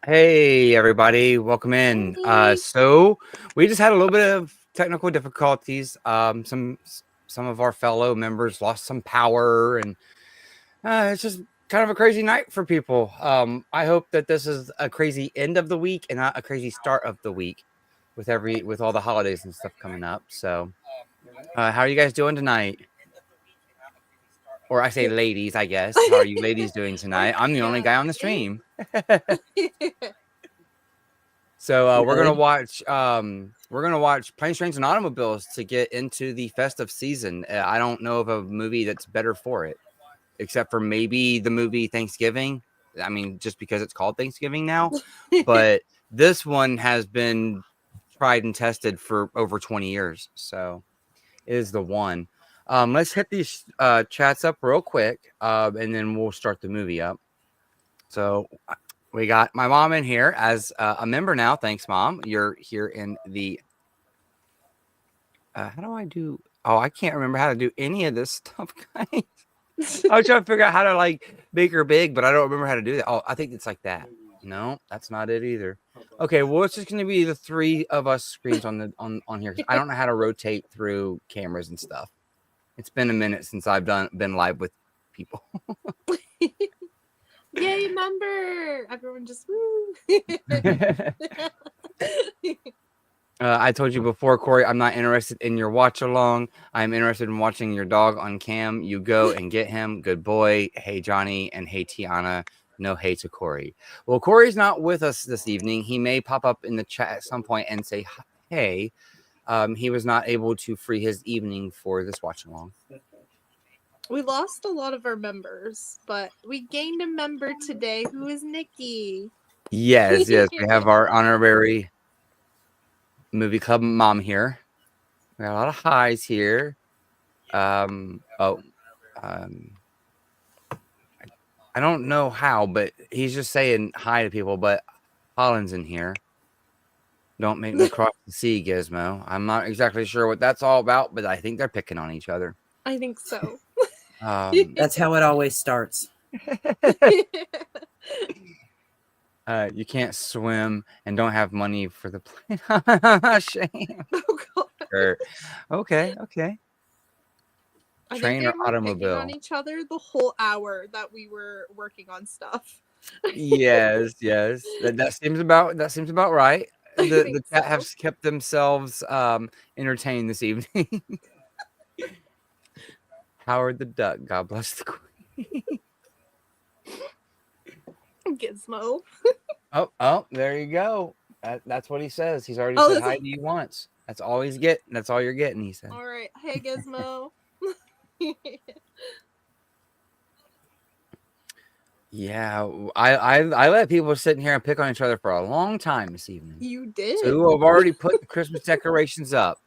Hey everybody, welcome in. Hey. So we just had a little bit of technical difficulties. Some of our fellow members lost some power, and it's just kind of a crazy night for people. I hope that this is a crazy end of the week and not a crazy start of the week with all the holidays and stuff coming up. So, how are you guys doing tonight? Or I say ladies, I guess. How are you ladies doing tonight? I'm the only Yeah. guy on the stream. So Good. we're gonna watch Planes, Trains, and Automobiles to get into the festive season. I don't know of a movie that's better for it, except for maybe the movie Thanksgiving. I mean, just because it's called Thanksgiving now, but this one has been tried and tested for over 20 years, so it is the one. Let's hit these chats up real quick, and then we'll start the movie up. So we got my mom in here as a member now. Thanks, Mom. You're here in the. How do I do? Oh, I can't remember how to do any of this stuff, guys. I was trying to figure out how to make her big, but I don't remember how to do that. Oh, I think it's like that. No, that's not it either. Okay, well, it's just going to be the three of us screens on here. I don't know how to rotate through cameras and stuff. It's been a minute since I've been live with people. Yay, member! Everyone just woo. I told you before, Corey, I'm not interested in your watch along. I'm interested in watching your dog on cam. You go and get him. Good boy. Hey, Johnny, and hey, Tiana. No hey to Corey. Well, Corey's not with us this evening. He may pop up in the chat at some point and say hey. He was not able to free his evening for this watch along. We lost a lot of our members, but we gained a member today who is Nikki. Yes. We have our honorary movie club mom here. We got a lot of highs here. I don't know how, but he's just saying hi to people. But Holland's in here. Don't make me cross the sea, Gizmo. I'm not exactly sure what that's all about, but I think they're picking on each other. I think so. That's how it always starts. You can't swim and don't have money for the plane. Shame. Oh god. Okay. I Train think or they were picking automobile? on each other the whole hour that we were working on stuff. Yes. That seems about right. I The think chat so. have kept themselves entertained this evening. Howard the Duck, God bless the Queen. Gizmo. Oh, there you go. That's what he says. He's already Oh, said that's hi to you once. That's all he's getting. That's all you're getting, he said. all right. Hey, Gizmo. Yeah, I let people sit in here and pick on each other for a long time this evening. You did. So I've already put the Christmas decorations up.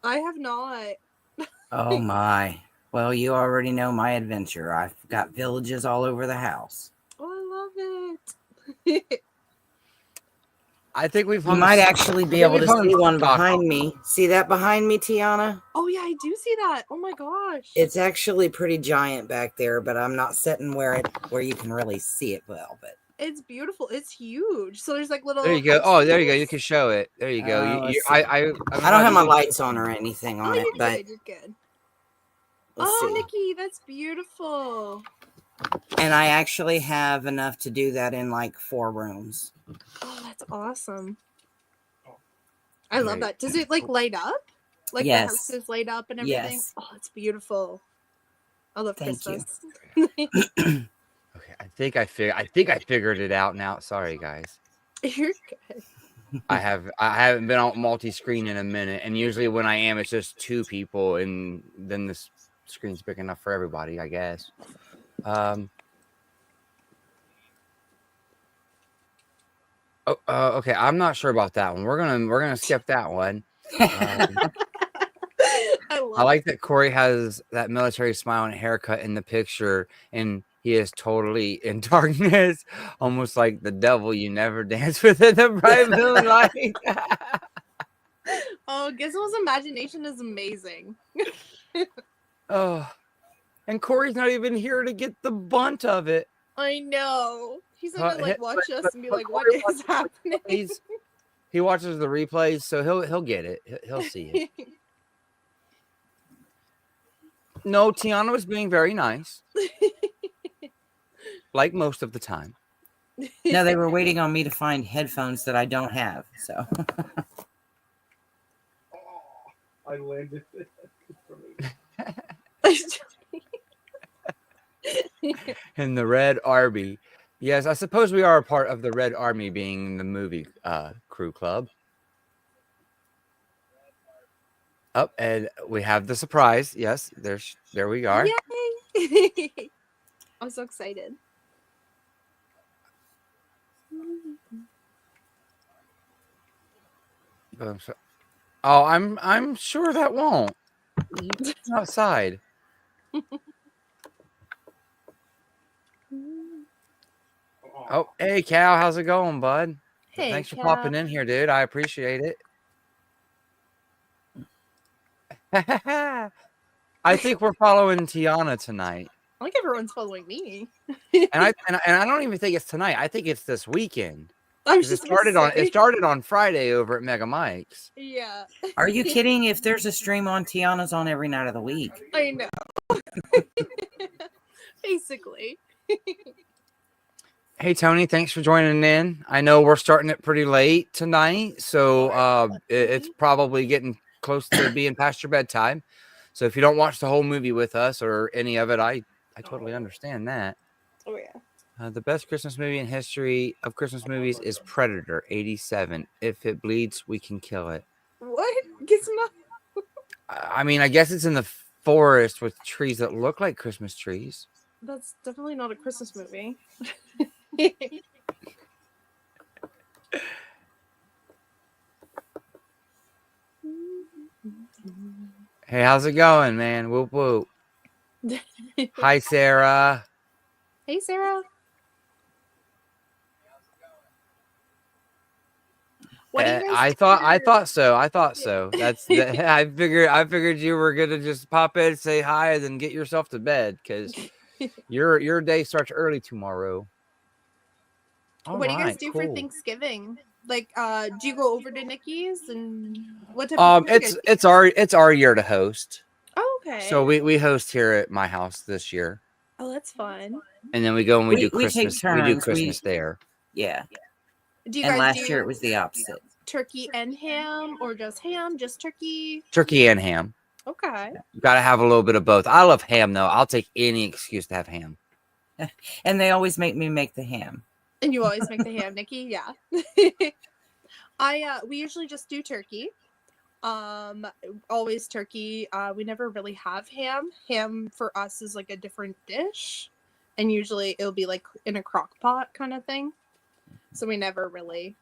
I have not. Oh my. Well, you already know my adventure. I've got villages all over the house. Oh, I love it. I think we've You hung. might actually be I think able to we've hung see one stock behind on me. See that behind me, Tiana? Oh yeah, I do see that. Oh my gosh. It's actually pretty giant back there, but I'm not sitting where you can really see it well. But It's beautiful. It's huge. So there's like little. There you go. Oh, there you go. You can show it. There you go. let's see. I I don't have my lights on or anything on Oh, it, you're but good. You're good. let's Oh, see. Nikki, that's beautiful. And I actually have enough to do that in like 4 rooms. Oh, that's awesome. I love that. Does it like light up? Like Yes. the house is light up and everything? Yes. Oh, it's beautiful. I love Thank you. Christmas. Okay, I think I figured it out now. Sorry, guys. You're good. I haven't been on multi-screen in a minute, and usually when I am, it's just 2 people, and then this screen's big enough for everybody, I guess. Okay. I'm not sure about that one. We're gonna skip that one. I like that Corey has that military smile and haircut in the picture, and he is totally in darkness, almost like the devil you never dance with in the bright moonlight. Oh, Gizmo's imagination is amazing. Oh, and Corey's not even here to get the bunt of it. I know. He's gonna like watch us and be like, "What Corey is happening?" he watches the replays, so he'll get it. He'll see it. No, Tiana was being very nice, like most of the time. No, they were waiting on me to find headphones that I don't have. So I landed it. And the Red Army. Yes, I suppose we are a part of the Red Army, being the movie crew club. Oh, and we have the surprise. Yes, there we are. Yay! I'm so excited. Oh, I'm sure that won't. It's outside. Oh, hey Cal, how's it going, bud? Hey, thanks for Cal. popping in here, dude. I appreciate it. I think we're following Tiana tonight. I think everyone's following me. And I don't even think it's tonight. I think it's this weekend. I was 'Cause just it started on Friday over at Mega Mike's. Yeah. are you kidding? If there's a stream on, Tiana's on every night of the week. I know. Basically. Hey Tony, thanks for joining in. I know we're starting it pretty late tonight, so it's probably getting close to being past your bedtime. So if you don't watch the whole movie with us or any of it, I totally understand that. Oh yeah. The best Christmas movie in history of Christmas movies is Predator '87. If it bleeds, we can kill it. What? Gets not. I mean, I guess it's in the forest with trees that look like Christmas trees. That's definitely not a Christmas movie. Hey, how's it going, man? Whoop whoop. Hi, Sarah. Hey, Sarah. What do you guys I do thought for- so. I figured you were gonna just pop in, say hi, and then get yourself to bed because your day starts early tomorrow. What do you guys Alright, do for cool. Thanksgiving? Like, do you go over to Nikki's and what type of food you guys eat? It's our year to host. Oh, okay. So we host here at my house this year, Oh, that's fun. and then we go and we do We take Christmas. We do turns. Christmas there. Yeah. Do you And guys last do year it was the opposite. turkey and ham, or just ham, just turkey? Turkey and ham. Okay. You gotta have a little bit of both. I love ham though. I'll take any excuse to have ham. And they always make me make the ham. And you always make the ham, Nikki? Yeah. We usually just do turkey. Always turkey. We never really have ham. Ham for us is like a different dish, and usually it'll be like in a crock pot kind of thing. So we never really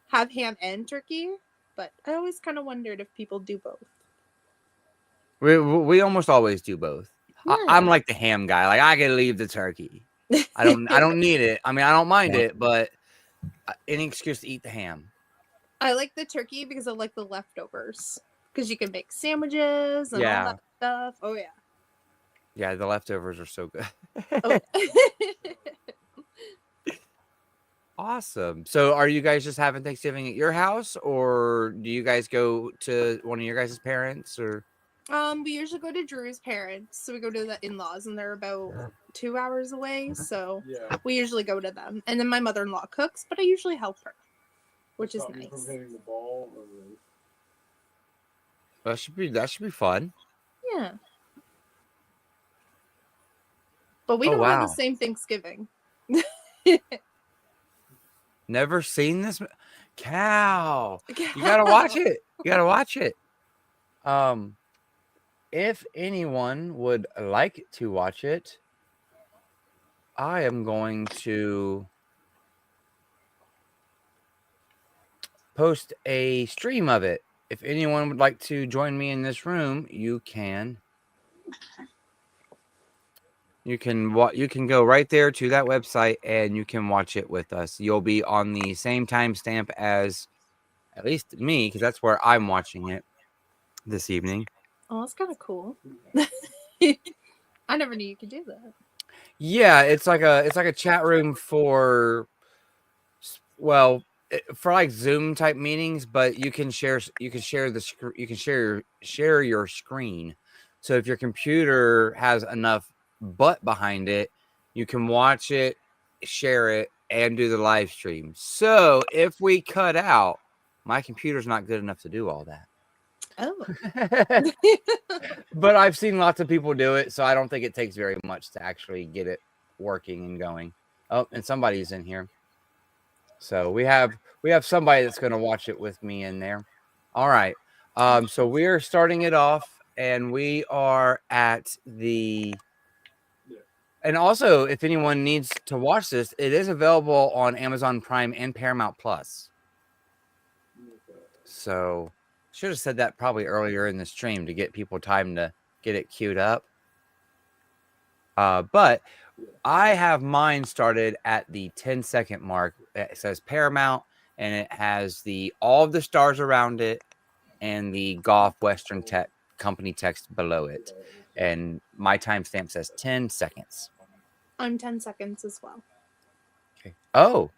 have ham and turkey, but I always kind of wondered if people do both. We almost always do both. I'm Yeah. like the ham guy. Like I can leave the turkey. I don't need it. I mean, I don't mind it, but any excuse to eat the ham. I like the turkey because I like the leftovers. Because you can make sandwiches and Yeah. all that stuff. Oh yeah. Yeah, the leftovers are so good. Oh. Awesome. So are you guys just having Thanksgiving at your house, or do you guys go to one of your guys' parents, or We usually go to Drew's parents, so we go to the in-laws, and they're about 2 hours away. So Yeah. we usually go to them, and then my mother-in-law cooks, but I usually help her, which is Stop me from nice. hitting the ball. that should be fun. Yeah. But we Oh, don't have wow. the same Thanksgiving. Never seen this Cow. You gotta watch it. You gotta watch it. If anyone would like to watch it, I am going to post a stream of it. If anyone would like to join me in this room, you can. You can go right there to that website and you can watch it with us. You'll be on the same timestamp as at least me, because that's where I'm watching it this evening. Oh, that's kind of cool. I never knew you could do that. Yeah, it's like a chat room for Well, for like Zoom type meetings, but you can share share your screen. So if your computer has enough butt behind it, you can watch it, share it, and do the live stream. So if we cut out, my computer's not good enough to do all that. Oh. But I've seen lots of people do it, so I don't think it takes very much to actually get it working and going. Oh, and somebody's in here. So we have somebody that's going to watch it with me in there. All right. So we're starting it off, and we are at the. And also, if anyone needs to watch this, it is available on Amazon Prime and Paramount Plus. So, should have said that probably earlier in the stream to get people time to get it queued up. But I have mine started at the 10-second mark. It says Paramount, and it has all of the stars around it and the Golf Western Tech company text below it. And my timestamp says 10 seconds. I'm 10 seconds as well. Okay. Oh,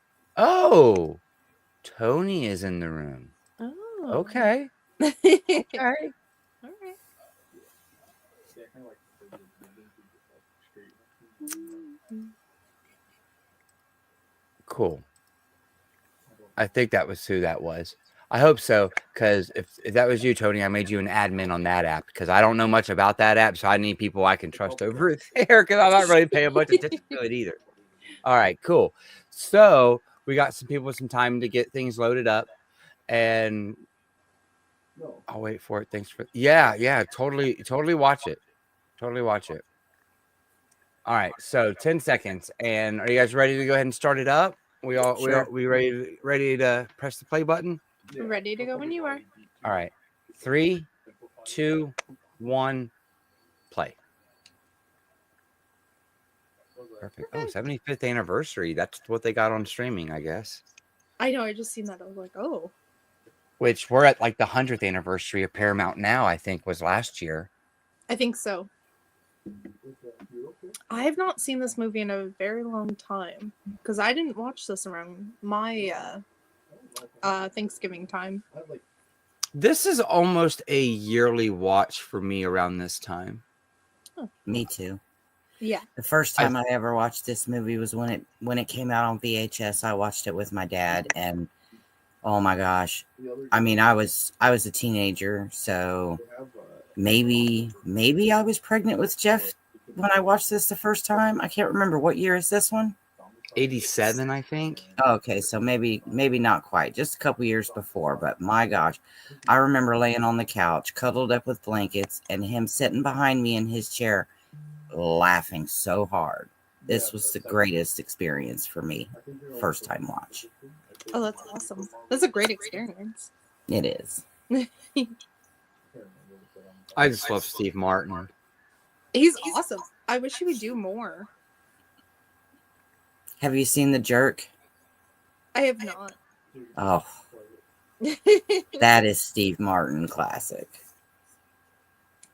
Tony is in the room. Oh. Okay. Okay. Okay. All right. Cool. I think that was who that was. I hope so, because if that was you, Tony, I made you an admin on that app because I don't know much about that app, so I need people I can trust over there because I'm not really paying much attention to it either. All right, cool. So we got some people with some time to get things loaded up, and I'll wait for it. Thanks for totally watch it. Totally watch it. All right, so 10 seconds, and are you guys ready to go ahead and start it up? Sure. We ready to press the play button? Ready to go when you are. All right. 3, 2, 1, play. Perfect. Oh, 75th anniversary. That's what they got on streaming, I guess. I know. I just seen that. I was like, oh. Which we're at like the 100th anniversary of Paramount now, I think was last year. I think so. I have not seen this movie in a very long time because I didn't watch this around my Thanksgiving time. This is almost a yearly watch for me around this time. Me too. Yeah. The first time I ever watched this movie was when it came out on VHS. I watched it with my dad, and oh my gosh. I mean, I was a teenager, so maybe I was pregnant with Jeff when I watched this the first time. I can't remember. What year is this one? 87, I think. Okay, so maybe not quite, just a couple years before, but my gosh, I remember laying on the couch, cuddled up with blankets, and him sitting behind me in his chair, laughing so hard. This was the greatest experience for me, first time watch. Oh, that's awesome. That's a great experience. It is. I just love Steve Martin. He's awesome. I wish he would do more. Have you seen The Jerk? I have not. Oh, that is Steve Martin classic.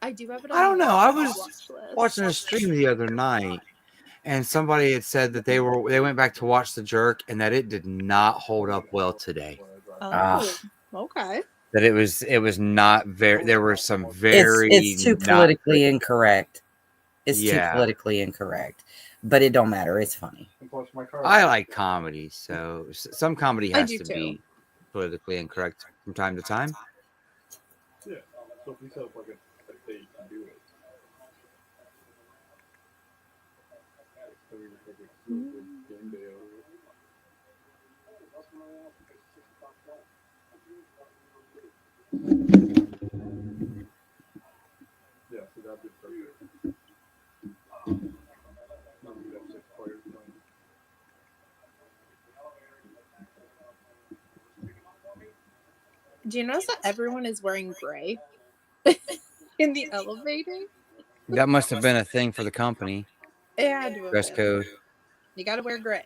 I do have it. I don't know. I was watch list. watching a stream the other night, and somebody had said that they went back to watch The Jerk and that it did not hold up well today. Oh, okay. That it was not very. There were some very. It's too politically incorrect. It's too politically incorrect, but it don't matter. It's funny. I like comedy, so some comedy has to too. be politically incorrect from time to time. Yeah. So if you set up like a date and do it. So we would take a game day over it. Yeah, so that'd be perfect. No, we'd have 6 players playing. Do you notice that everyone is wearing gray in the elevator? That must have been a thing for the company. It had to have Dress been. code. You got to wear gray.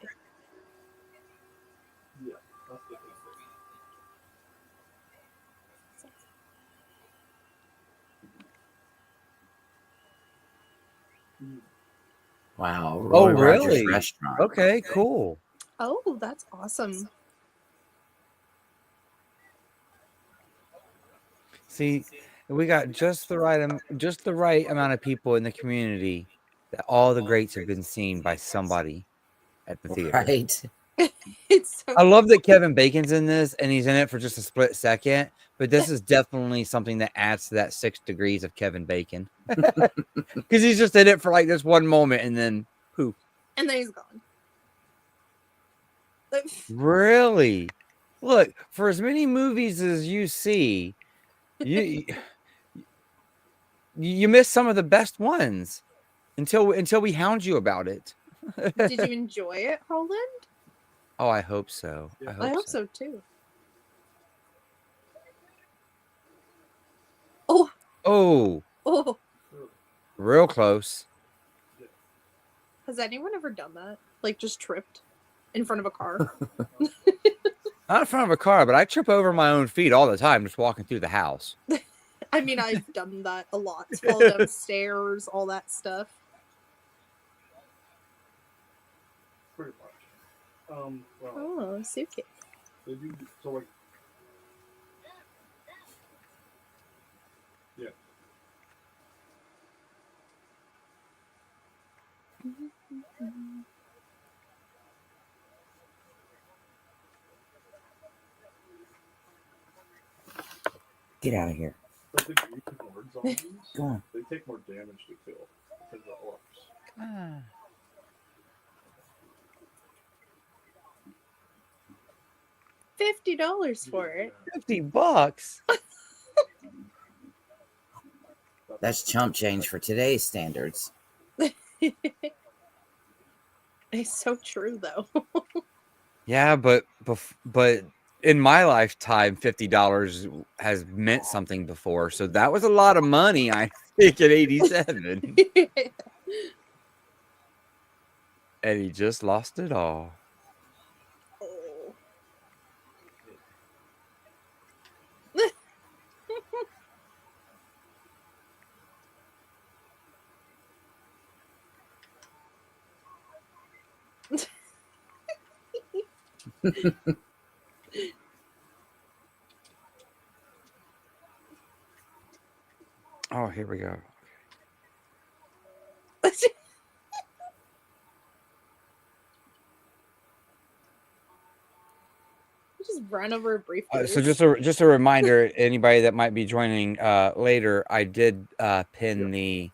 Yeah, that's the thing. Wow. Oh, Roy Rogers really? Restaurant. Okay, cool. Oh, that's awesome. See, we got just the right amount of people in the community that all the greats have been seen by somebody at the theater. Right. It's so I love that Kevin Bacon's in this and he's in it for just a split second, but this is definitely something that adds to that 6 degrees of Kevin Bacon. Because he's just in it for like this one moment and then poof. and then he's gone. Really? Look, for as many movies as you see, you you miss some of the best ones until we hound you about it. Did you enjoy it, Holland? Oh, I hope so. I hope so too. Oh, Oh, oh. real close. Has anyone ever done that? Like just tripped in front of a car? Not in front of a car, but I trip over my own feet all the time just walking through the house. I mean, I've done that a lot. Fall down stairs, all that stuff. Pretty much. Well, Oh, suitcase. they do so like. Yeah. Get out of here. But the Greek horde zombies, Go on. they take more damage to kill because of orcs. $50 for it. $50. That's chump change for today's standards. It's so true, though. Yeah, but in my lifetime, $50 has meant something before. So that was a lot of money, I think, at 87. And he just lost it all. Oh. Oh, here we go. Just run over a briefcase. So just a reminder, anybody that might be joining later, I did pin the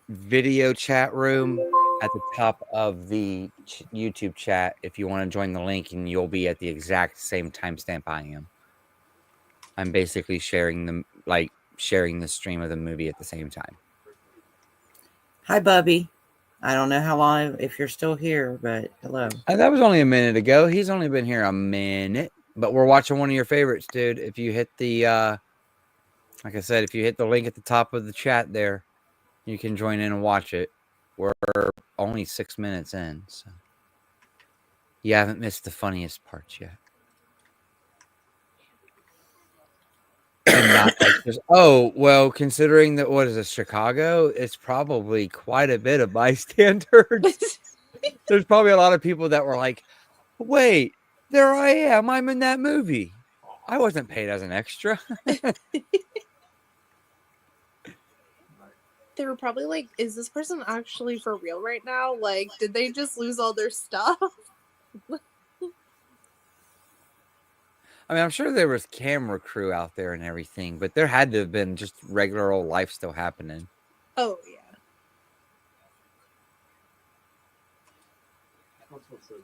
video chat room at the top of the YouTube chat if you want to join the link, and you'll be at the exact same timestamp I am. I'm basically sharing the stream of the movie at the same time. Hi, Bubby. I don't know how long, if you're still here, but hello. That was only a minute ago. He's only been here a minute, but we're watching one of your favorites, dude. If you hit the, like I said, if you hit the link at the top of the chat there, you can join in and watch it. We're only 6 minutes in, so you haven't missed the funniest parts yet. And not like just, oh, well, considering that, what is this, Chicago? It's probably quite a bit of bystanders. There's probably a lot of people that were like, wait, there I am. I'm in that movie. I wasn't paid as an extra. They were probably like, is this person actually for real right now? Like, did they just lose all their stuff? I mean, I'm sure there was camera crew out there and everything, but there had to have been just regular old life still happening. Oh, yeah. What's that?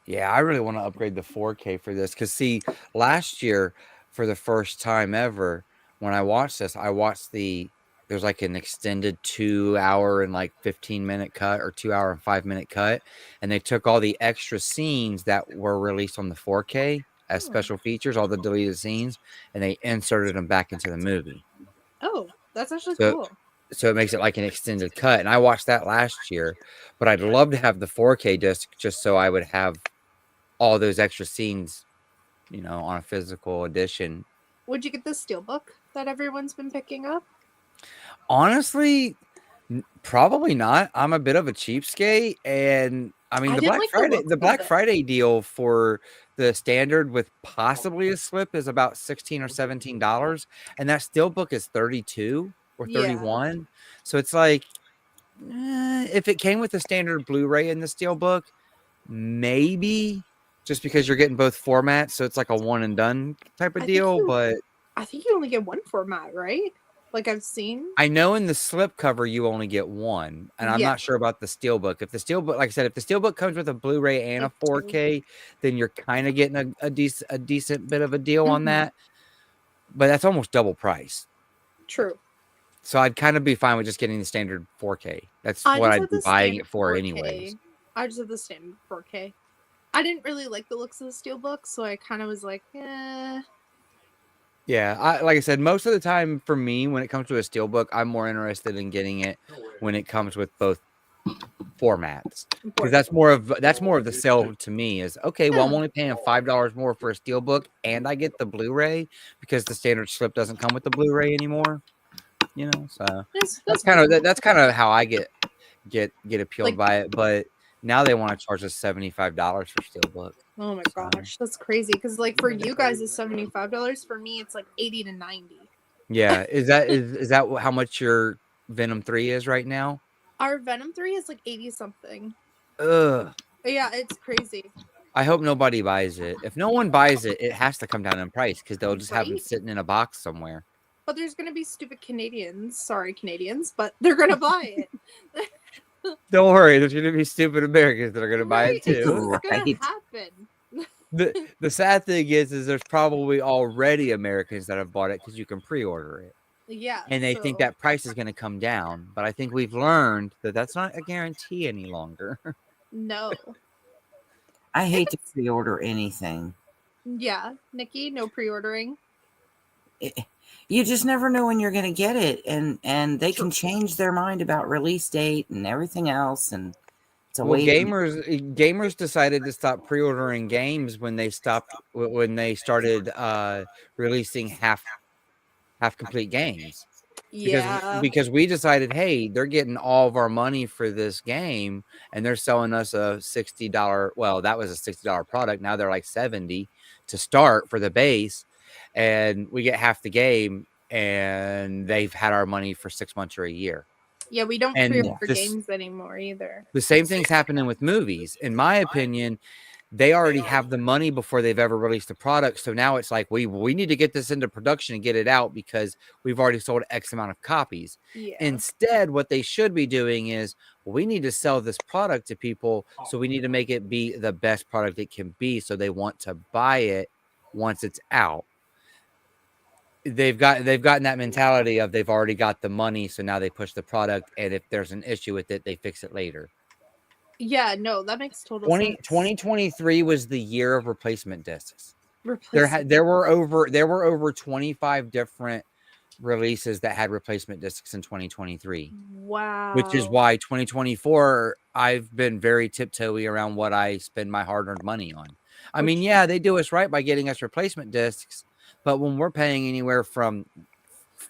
Yeah, I really want to upgrade the 4K for this because, see, last year, for the first time ever, when I watched this, there's like an extended 2 hour and like 15-minute cut or 2 hour and 5-minute cut. And they took all the extra scenes that were released on the 4K as special features, all the deleted scenes, and they inserted them back into the movie. Oh, that's actually cool. So it makes it like an extended cut. And I watched that last year, but I'd love to have the 4K disc just so I would have all those extra scenes, on a physical edition. Would you get the steelbook that everyone's been picking up? Honestly, Probably not. I'm a bit of a cheapskate, and I mean I didn't like the looks The of Black it. Friday deal for the standard with possibly a slip is about $16 or $17, and that steelbook is 32 or Yeah. 31. So it's like, if it came with the standard Blu-ray in the steelbook, maybe just because you're getting both formats, so it's like a one and done type of I think deal. you- But I think you only get one format, right? Like I've seen. I know in the slip cover you only get one, and I'm Yeah. not sure about the steelbook. If the steelbook, like I said, if the steelbook comes with a Blu-ray and a Like two. 4K, then you're kind of getting a decent bit of a deal on Mhm. that. But that's almost double price. True. So I'd kind of be fine with just getting the standard 4K. That's I what just I'd have be the buying standard it for 4K. anyways. I just have the standard 4K. I didn't really like the looks of the steelbook, so I kind of was like, Yeah, like I said, most of the time for me, when it comes to a steelbook, I'm more interested in getting it when it comes with both formats, because that's more of the sell to me is, okay, well, I'm only paying $5 more for a steelbook and I get the Blu-ray because the standard slip doesn't come with the Blu-ray anymore, so that's kind of how I get appealed Like- by it. But now they want to charge us $75 for steelbook. oh my gosh, that's crazy. Because like for you guys it's $75. For me it's like 80 to 90. Yeah, is that how much your Venom 3 is right now? Our Venom 3 is like 80 something. Ugh. Yeah, it's crazy. I hope nobody buys it. If no one buys it, it has to come down in price because they'll just have them Right? sitting in a box somewhere. But there's gonna be stupid Canadians. Sorry, Canadians, but they're gonna buy it. Don't worry, there's going to be stupid Americans that are going to buy it Right? It's too. just gonna Right. happen. The sad thing is there's probably already Americans that have bought it because you can pre-order it. Yeah. And they think so- that price is going to come down. But I think we've learned that that's not a guarantee any longer. No. I hate to pre-order anything. Yeah. Nikki, no pre-ordering. You just never know when you're going to get it, and they can change their mind about release date and everything else, and it's a Well, way. gamers decided to stop pre-ordering games when they started releasing half complete games. Yeah. Because we decided, hey, they're getting all of our money for this game and they're selling us a $60, well, that was a $60 product, now they're like 70 to start for the base, and we get half the game and they've had our money for 6 months or a year. Yeah, we don't And pre-order this- games anymore either. The same thing's happening with movies. In my opinion, they already have the money before they've ever released the product. So now it's like, we need to get this into production and get it out because we've already sold X amount of copies. Yeah. Instead, what they should be doing is, we need to sell this product to people. So we need to make it be the best product it can be. So they want to buy it once it's out. They've gotten that mentality of they've already got the money. So now they push the product. And if there's an issue with it, they fix it later. Yeah, no, that makes total sense. 2023 was the year of replacement discs. Replace- There were over 25 different releases that had replacement discs in 2023, Wow. which is why 2024 I've been very tiptoey around what I spend my hard-earned money on. I mean, yeah, they do us right by getting us replacement discs, but when we're paying anywhere from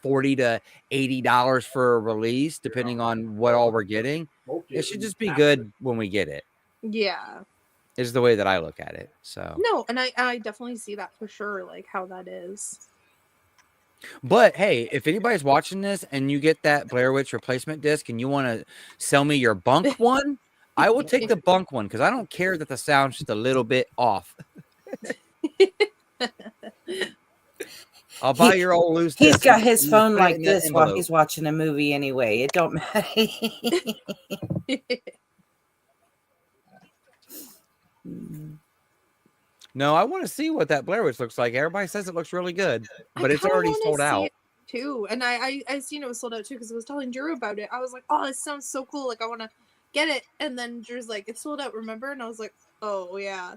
$40 to $80 for a release, depending on what all we're getting, it should just be good when we get it. Yeah. Is the way that I look at it. So No, and I definitely see that for sure, like how that is. But hey, if anybody's watching this and you get that Blair Witch replacement disc and you want to sell me your bunk one, I will take the bunk one because I don't care that the sound's just a little bit off. I'll buy your old loose He's disc. got and his you phone put it like in that this while envelope. he's watching a movie anyway. It don't matter. No, I want to see what that Blair Witch looks like. Everybody says it looks really good, but I it's kinda already wanna sold see out. it too. And I seen it was sold out too because I was telling Drew about it. I was like, oh, this sounds so cool. Like I want to get it. And then Drew's like, it's sold out, remember? And I was like, oh yeah.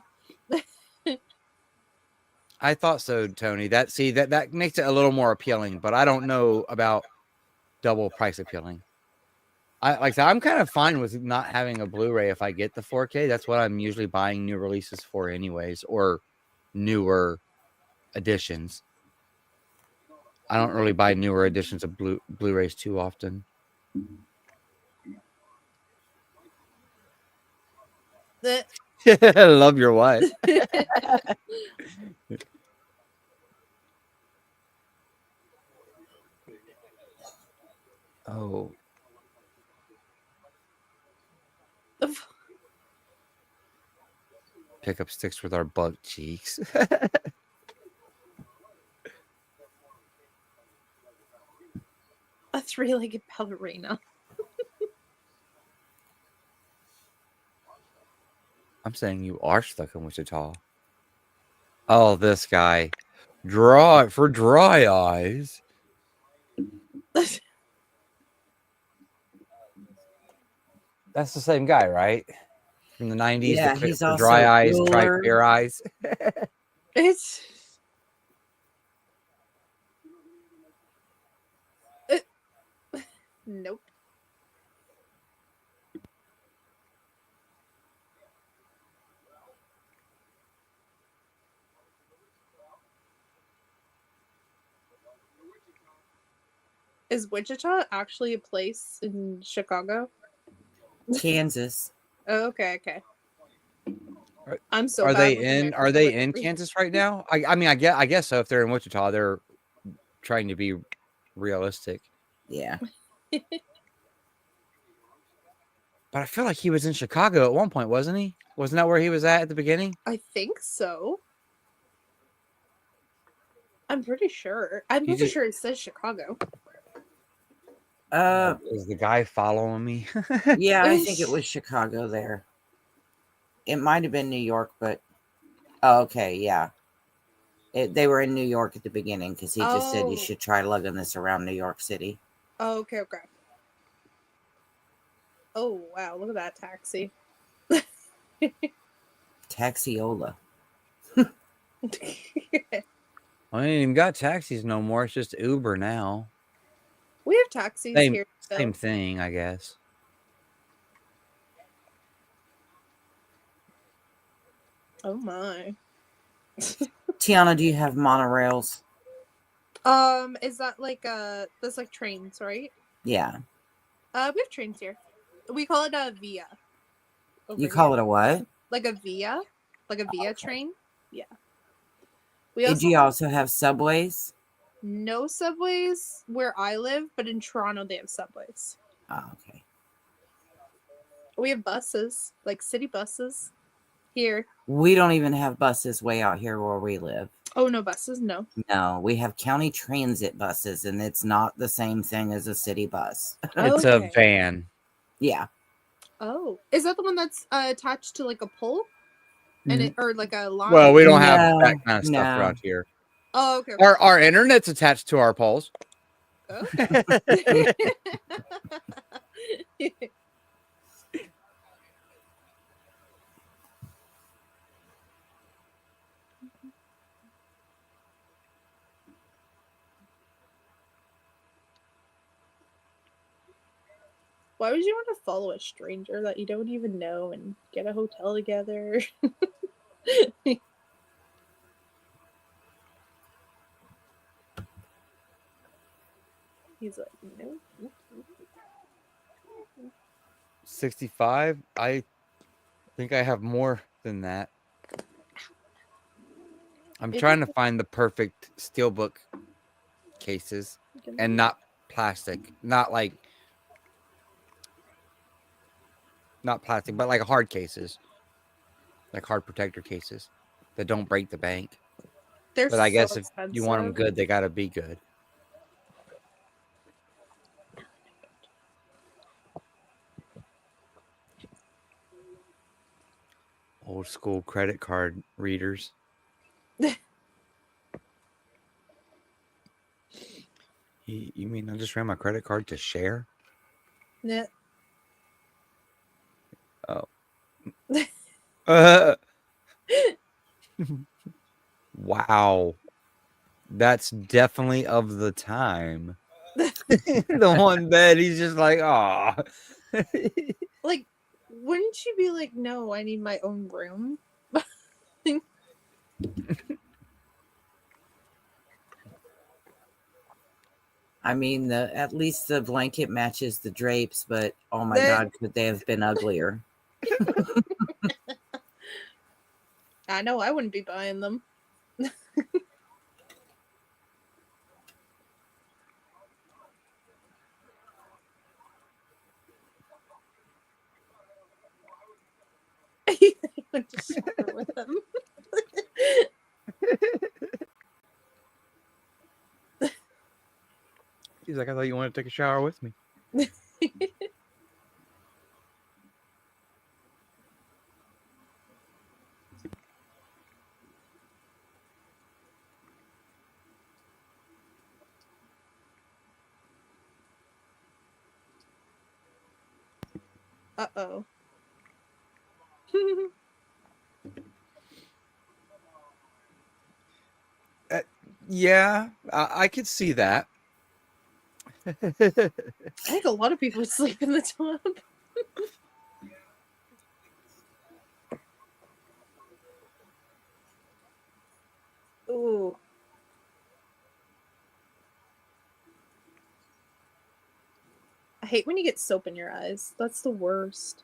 I thought so, Tony. That makes it a little more appealing, but I don't know about double price appealing. Like I said, I'm kind of fine with not having a Blu-ray if I get the 4K. That's what I'm usually buying new releases for anyways, or newer editions. I don't really buy newer editions of Blu-rays too often. The- Love your what? Oh, pick up sticks with our buck cheeks. A three-legged ballerina. I'm saying you are stuck in Wichita. Oh, this guy. Dry for dry eyes. That's the same guy, right? From the 90s, Yeah, the he's for dry also eyes, dry Bueller. clear eyes. It's nope. Is Wichita actually a place in Chicago? Kansas. Oh, okay. Are- I'm so Are bad they with in? American Are they in geography. Kansas right now? I mean, I guess so. If they're in Wichita, they're trying to be realistic. Yeah. But I feel like he was in Chicago at one point, wasn't he? Wasn't that where he was at the beginning? I think so. I'm pretty sure. I'm He pretty just- sure it says Chicago. Is the guy following me? Yeah, I think it was Chicago there. It might have been New York, but oh, okay, yeah. They were in New York at the beginning because he just said you Oh. should try lugging this around New York City. Oh, okay. Oh wow, look at that taxi. Taxiola. I ain't even got taxis no more. It's just Uber now. We have taxis Same, here. Though. same thing, I guess. Oh my. Tiana, do you have monorails? Is that like that's like trains, right? Yeah. We have trains here. We call it a via. You call it a what? Like a via, like a via train. Yeah. We Did also you have also have subways? no subways where I live, but in Toronto they have subways. Oh, okay. We have buses, like city buses here. We don't even have buses way out here where we live. Oh, no buses? No. No, we have county transit buses, and it's not the same thing as a city bus. It's a Okay. van. Yeah. Oh, is that the one that's attached to like a pole, and it or like a line? Well, we don't have No, that kind of stuff no. around here. Oh, okay. Our internet's attached to our poles. Okay. Why would you want to follow a stranger that you don't even know and get a hotel together? He's like, no. 65. I think I have more than that. I'm It trying is- to find the perfect steelbook cases and not plastic, not plastic, but like hard cases, like hard protector cases that don't break the bank. They're But I so guess if you want them expensive. good, they gotta be good. Old school credit card readers. You mean I just ran my credit card to share? Yeah. Wow. That's definitely of the time. The one bed, he's just like, oh. Like, wouldn't you be like, no, I need my own room? I mean, at least the blanket matches the drapes, but oh my That- God, could they have been uglier? I know I wouldn't be buying them. I went to shower with them. He's like, I thought you wanted to take a shower with me. Uh-oh. Yeah, I could see that. I think a lot of people would sleep in the tub. Ooh. I hate when you get soap in your eyes. That's the worst.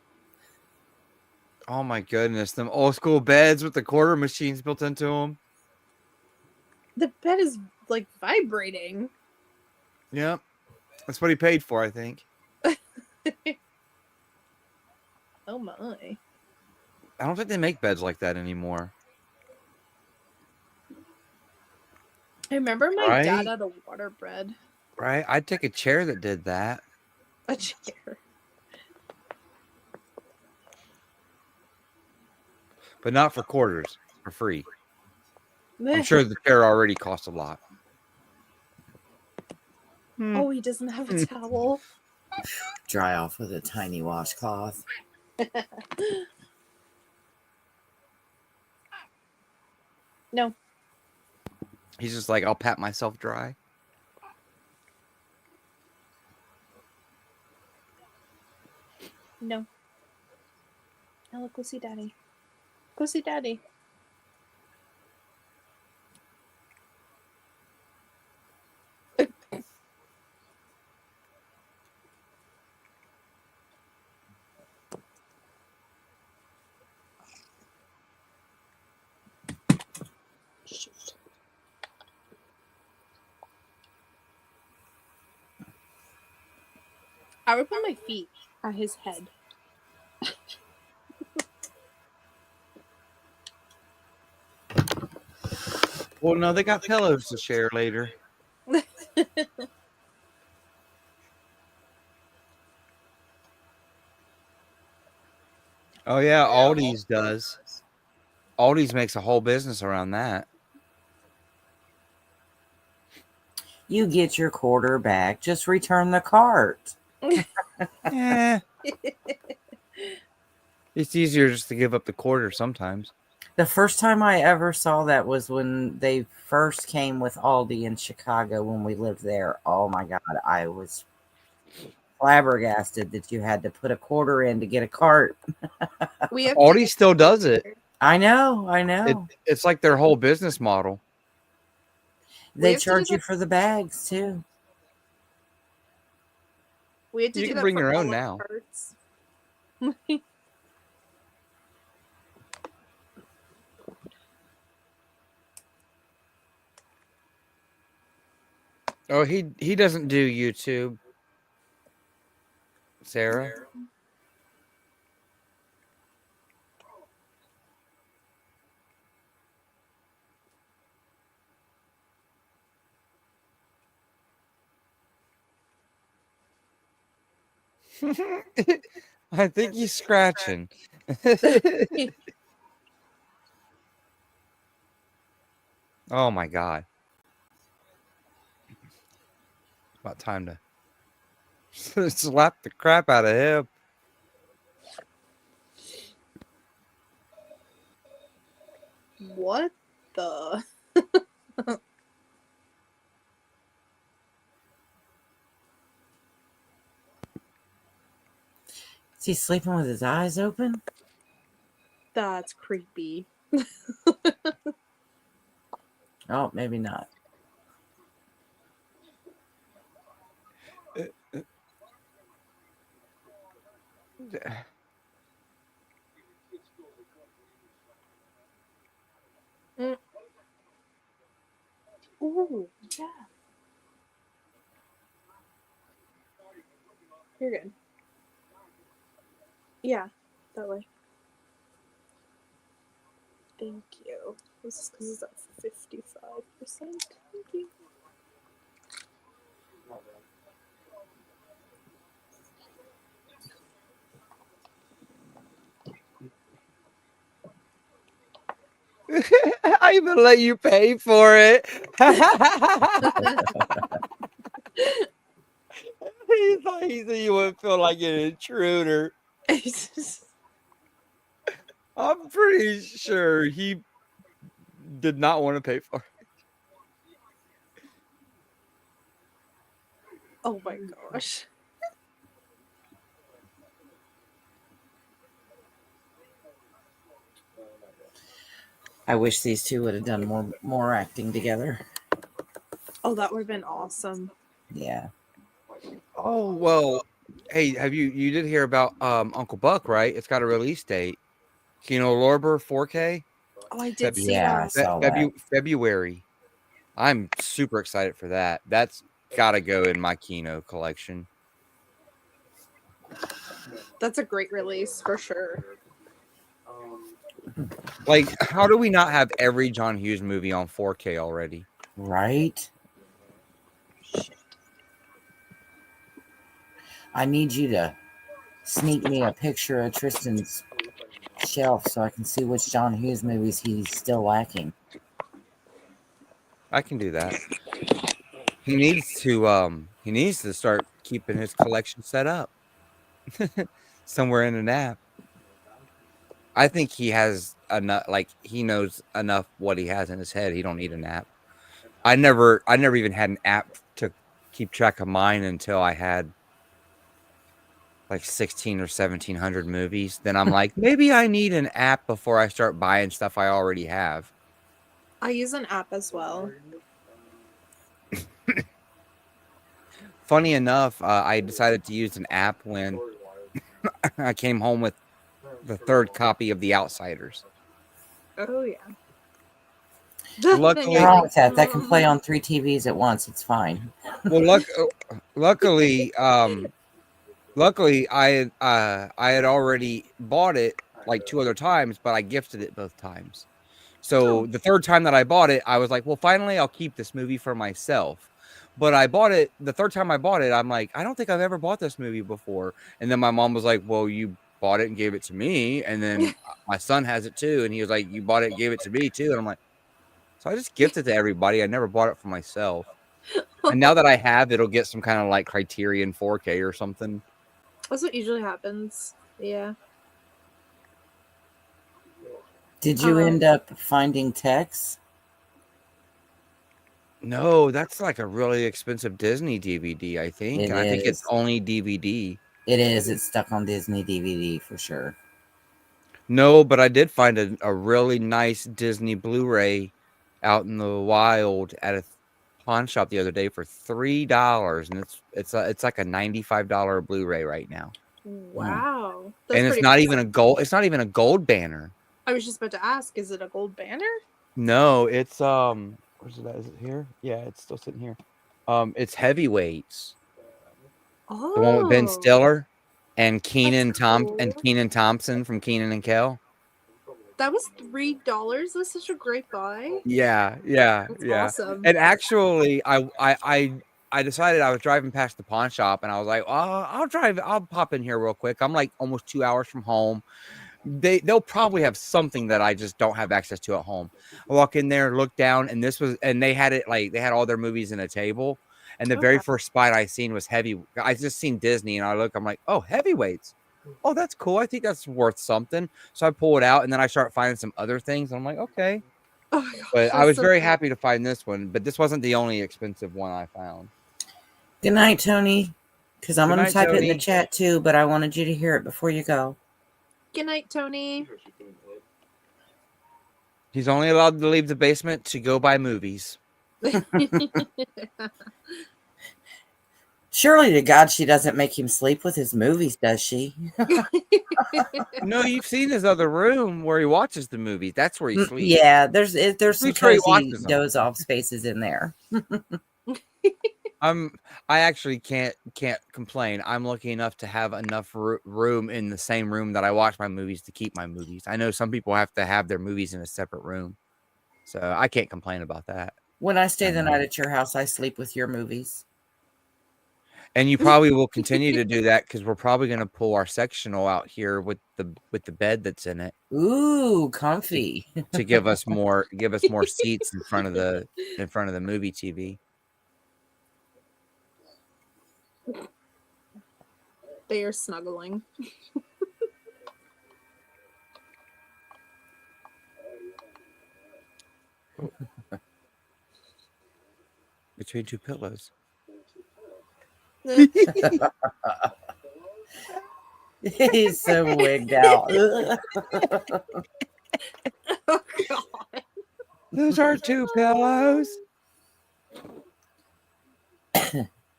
Oh my goodness, them old school beds with the quarter machines built into them. The bed is like vibrating. Yep, that's what he paid for, I think. Oh my. I don't think they make beds like that anymore. I remember my Right? dad had a waterbed. Right? I'd take a chair that did that. A chair. But not for quarters, for free. I'm sure the chair already cost a lot. Oh, he doesn't have a towel. Dry off with a tiny washcloth. No. He's just like, I'll pat myself dry. No. Ella, go see daddy. Go see daddy. Shoot. I would put my feet at his head. Well, no, they got pillows to share later. Oh yeah, Aldi's does. Aldi's makes a whole business around that. You get your quarter back. Just return the cart. Eh, it's easier just to give up the quarter sometimes. The first time I ever saw that was when they first came with Aldi in Chicago when we lived there. Oh my God, I was flabbergasted that you had to put a quarter in to get a cart. We have Aldi still does it. I know. It's like their whole business model. They have to do charge you that- for the bags too. We had to You do can that bring for your own all our now. carts. Oh, he doesn't do YouTube, Sarah. I think he's scratching. Oh my God. About time to slap the crap out of him. What the? Is he sleeping with his eyes open? That's creepy. Oh, maybe not. You're good. Yeah, that way. Thank you. This is because it's at 55%. Thank you. I even let you pay for it. He thought he said you wouldn't feel like an intruder. I'm pretty sure he did not want to pay for it. Oh my gosh. I wish these two would have done more acting together. Oh, that would have been awesome. Yeah. Oh well, hey, you did hear about Uncle Buck, right? It's got a release date. Kino Lorber 4K. Oh, I did see Yeah, I that. saw that. February. I'm super excited for that. That's gotta go in my Kino collection. That's a great release for sure. Like, how do we not have every John Hughes movie on 4K already? Right? I need you to sneak me a picture of Tristan's shelf so I can see which John Hughes movies he's still lacking. I can do that. He needs to start keeping his collection set up somewhere in an app. I think he has enough, like he knows enough what he has in his head. He don't need an app. I never even had an app to keep track of mine until I had like 16 or 1700 movies. Then I'm like, maybe I need an app before I start buying stuff I already have. I use an app as well. Funny enough, I decided to use an app when I came home with the third copy of The Outsiders. Oh yeah. Luckily, What's wrong with that? That can play on 3 TVs at once. It's fine. well, luckily, I had already bought it like 2 other times, but I gifted it both times. So the third time that I bought it, I was like, well, finally, I'll keep this movie for myself. But I bought it the third time I bought it. I'm like, I don't think I've ever bought this movie before. And then my mom was like, well, you bought it and gave it to me. And then my son has it too. And he was like, you bought it and gave it to me too. And I'm like, so I just gifted it to everybody. I never bought it for myself. And now that I have, it'll get some kind of like Criterion 4K or something. That's what usually happens. Yeah. Did you end up finding Tex? No, that's like a really expensive Disney DVD, I think. It And I think it's is. only DVD. It is. It's stuck on Disney DVD for sure. No, but I did find a really nice Disney Blu-ray out in the wild at a pawn shop the other day for $3, and it's like a $95 Blu-ray right now. Wow. That's And it's pretty not cool. even a gold. It's not even a gold banner. I was just about to ask, is it a gold banner? No, it's where's it at? Is it here? Yeah, it's still sitting here. It's Heavyweights. Oh. The one with Ben Stiller and That's cool. Keenan Thompson from Keenan and Kel. That was $3. That's such a great buy. Yeah. That's awesome. And actually, I decided I was driving past the pawn shop, and I was like, oh, I'll pop in here real quick. I'm like almost 2 hours from home. They'll probably have something that I just don't have access to at home. I walk in there, look down, and they had it like they had all their movies in a table. And the very first spot I seen was I just seen Disney, and I'm like, oh, Heavyweights. Oh, that's cool. I think that's worth something. So I pull it out, and then I start finding some other things. And I'm like, okay. Oh my gosh, But I was so very cool. happy to find this one. But this wasn't the only expensive one I found. Good night, Tony. Because I'm Good going night, to type it in the Tony. chat too, but I wanted you to hear it before you go. Good night, Tony. He's only allowed to leave the basement to go buy movies. Surely to God she doesn't make him sleep with his movies, does she? No, you've seen his other room where he watches the movies. That's where he sleeps. Yeah, there's some Pretty sure he cozy watches them. doze off spaces in there. I actually can't complain. I'm lucky enough to have enough room in the same room that I watch my movies to keep my movies. I know some people have to have their movies in a separate room, so I can't complain about that. When I stay the night at your house, I sleep with your movies. And you probably will continue to do that because we're probably going to pull our sectional out here with the bed that's in it Ooh, comfy. to give us more seats in front of the movie TV. They are snuggling. Between two pillows. He's so wigged out. Oh God. Those are two pillows.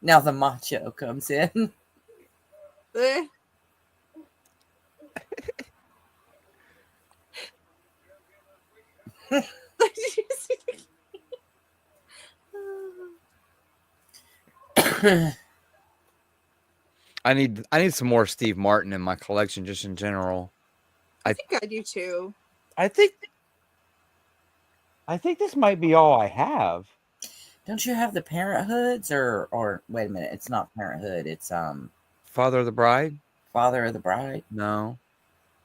Now the macho comes in. Eh. I need some more Steve Martin in my collection, just in general. I think I do too. I think this might be all I have. Don't you have the Parenthoods or wait a minute, it's not Parenthood, it's Father of the Bride? Father of the Bride No.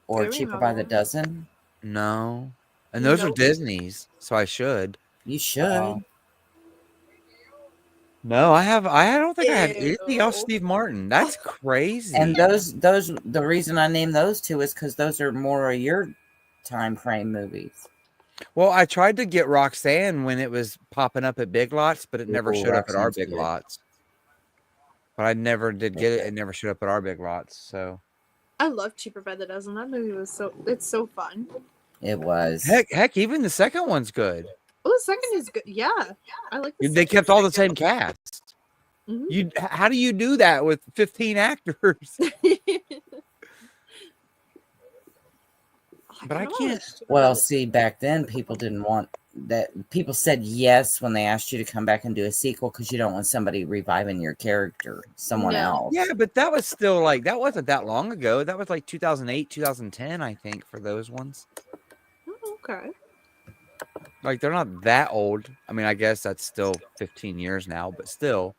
or There we Cheaper by the go. Dozen? No. And those are Nope. Disney's, so I should. You should. No, I don't think I have Ew. anything else Steve Martin. That's crazy. And those the reason I named those two is because those are more of your time frame movies. Well, I tried to get Roxanne when it was popping up at Big Lots, but it never Ooh, showed up at our Roxanne's Big good. Lots. But I never did get it. It never showed up at our Big Lots. So I love Cheaper by the Dozen. That movie was it's so fun. It was. heck, even the second one's good. Oh, the second is good. Yeah, I like. They kept all the same cast. Mhm. How do you do that with 15 actors? But I can't. Well, see, back then people didn't want that. People said yes when they asked you to come back and do a sequel because you don't want somebody reviving your character, someone Yeah. else. Yeah, but that was still like that wasn't that long ago. That was like 2008, 2010, I think, for those ones. Oh, okay. Like they're not that old. I mean, I guess that's still 15 years now, but still.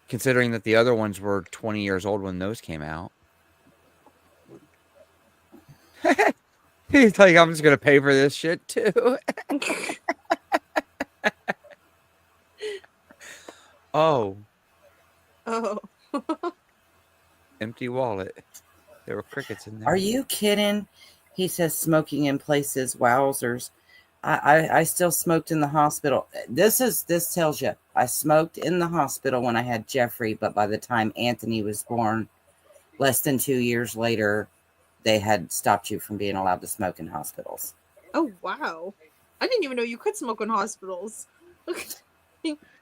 Considering that the other ones were 20 years old when those came out. He's like, I'm just gonna pay for this shit too. Oh, Oh. empty wallet. There were crickets in there. Are you kidding? He says smoking in places. Wowzers. I still smoked in the hospital. This tells you I smoked in the hospital when I had Jeffrey, but by the time Anthony was born, less than 2 years later, they had stopped you from being allowed to smoke in hospitals. Oh wow! I didn't even know you could smoke in hospitals.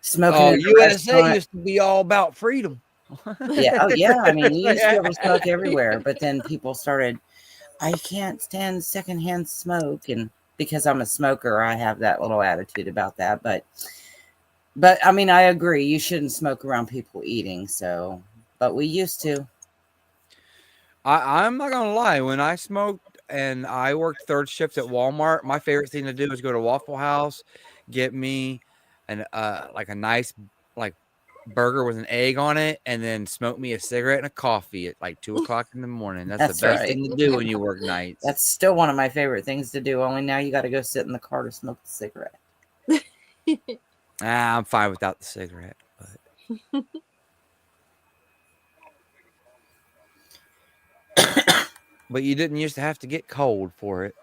Smoking Oh, in a USA restaurant. used to be all about freedom. Yeah, oh yeah. I mean, you used to be able to smoke everywhere, but then people started. I can't stand secondhand smoke, and because I'm a smoker, I have that little attitude about that. But I mean, I agree. You shouldn't smoke around people eating. So, but we used to. I'm not gonna lie. When I smoked and I worked third shift at Walmart, my favorite thing to do was go to Waffle House, get me an like a nice like burger with an egg on it, and then smoke me a cigarette and a coffee at like 2:00 in the morning. That's That's the best right. thing to do when you work nights. That's still one of my favorite things to do. Only now you got to go sit in the car to smoke the cigarette. I'm fine without the cigarette, but but you didn't used to have to get cold for it.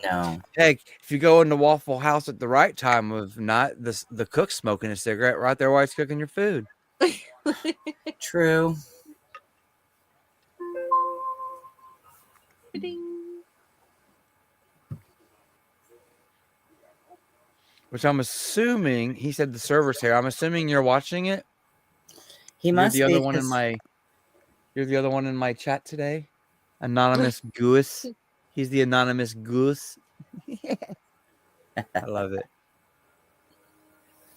No. Heck, if you go into Waffle House at the right time of night, the cook's smoking a cigarette right there while he's cooking your food. True. Which I'm assuming he said the server's here. I'm assuming you're watching it. He You're must the be. other one in my. You're the other one in my chat today. Anonymous Goose. He's the anonymous goose. I love it.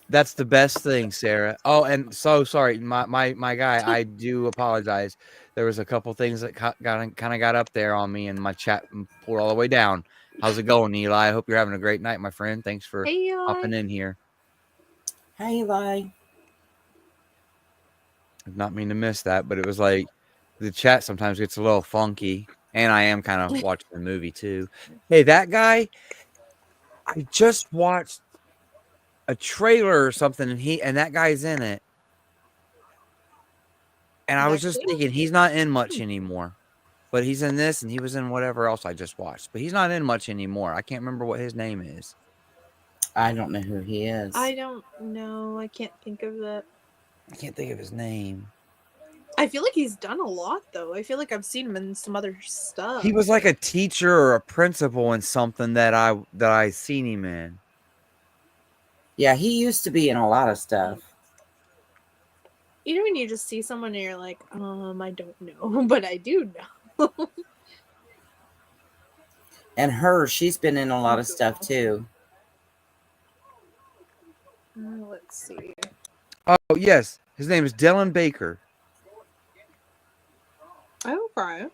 That's the best thing, Sarah. Oh, and so sorry, my guy. I do apologize. There was a couple things that got up there on me, and my chat pulled all the way down. How's it going, Eli? I hope you're having a great night, my friend. Thanks for Hey, Eli. hopping in here. Hey, Eli. Did not mean to miss that, but it was like the chat sometimes gets a little funky, and I am kind of watching the movie too. Hey, that guy. I just watched a trailer or something, and that guy's in it. And I was just Actually? thinking he's not in much anymore. But he's in this and he was in whatever else I just watched. But he's not in much anymore. I can't remember what his name is. I don't know who he is. I don't know. I can't think of it. I can't think of his name. I feel like he's done a lot though. I feel like I've seen him in some other stuff. He was like a teacher or a principal in something that I seen him in. Yeah, he used to be in a lot of stuff. You know when you just see someone and you're like, I don't know, but I do know. And she's been in a lot of stuff too. Let's see. Oh, yes. His name is Dylan Baker. Okay.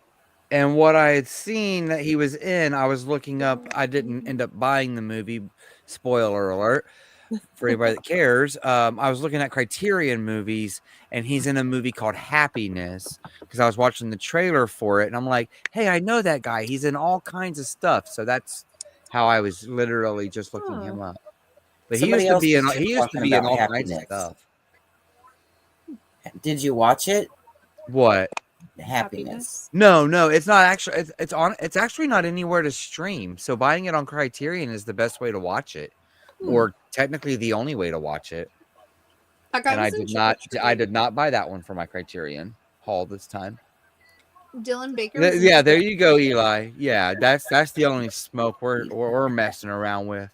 And what I had seen that he was in, I was looking up. I didn't end up buying the movie. Spoiler alert for anybody that cares. I was looking at Criterion movies, and he's in a movie called Happiness because I was watching the trailer for it, and I'm like, hey, I know that guy. He's in all kinds of stuff. So that's how I was literally just looking him up. But Somebody else was just he used to talking be in about all kinds Happiness. of stuff. Did you watch it? What? Happiness. No, it's not actually. It's actually not anywhere to stream. So buying it on Criterion is the best way to watch it, or technically the only way to watch it. And I did not buy that one for my Criterion haul this time. Dylan Baker. Yeah, there you go, Eli. Yeah, that's the only smoke we're messing around with.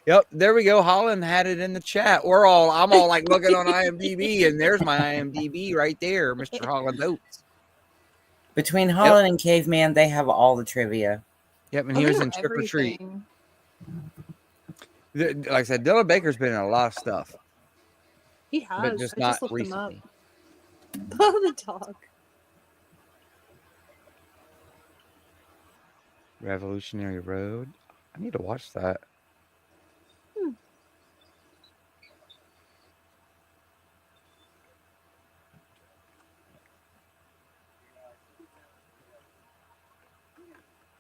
Yep, there we go. Holland had it in the chat. I'm all like looking on IMDb, and there's my IMDb right there, Mr. Holland Oates. Between Holland and Caveman, they have all the trivia. Yep, and he was in Trick or Treat. Like I said, Dylan Baker's been in a lot of stuff. He has, but just not recently. Oh, the dog. Revolutionary Road. I need to watch that.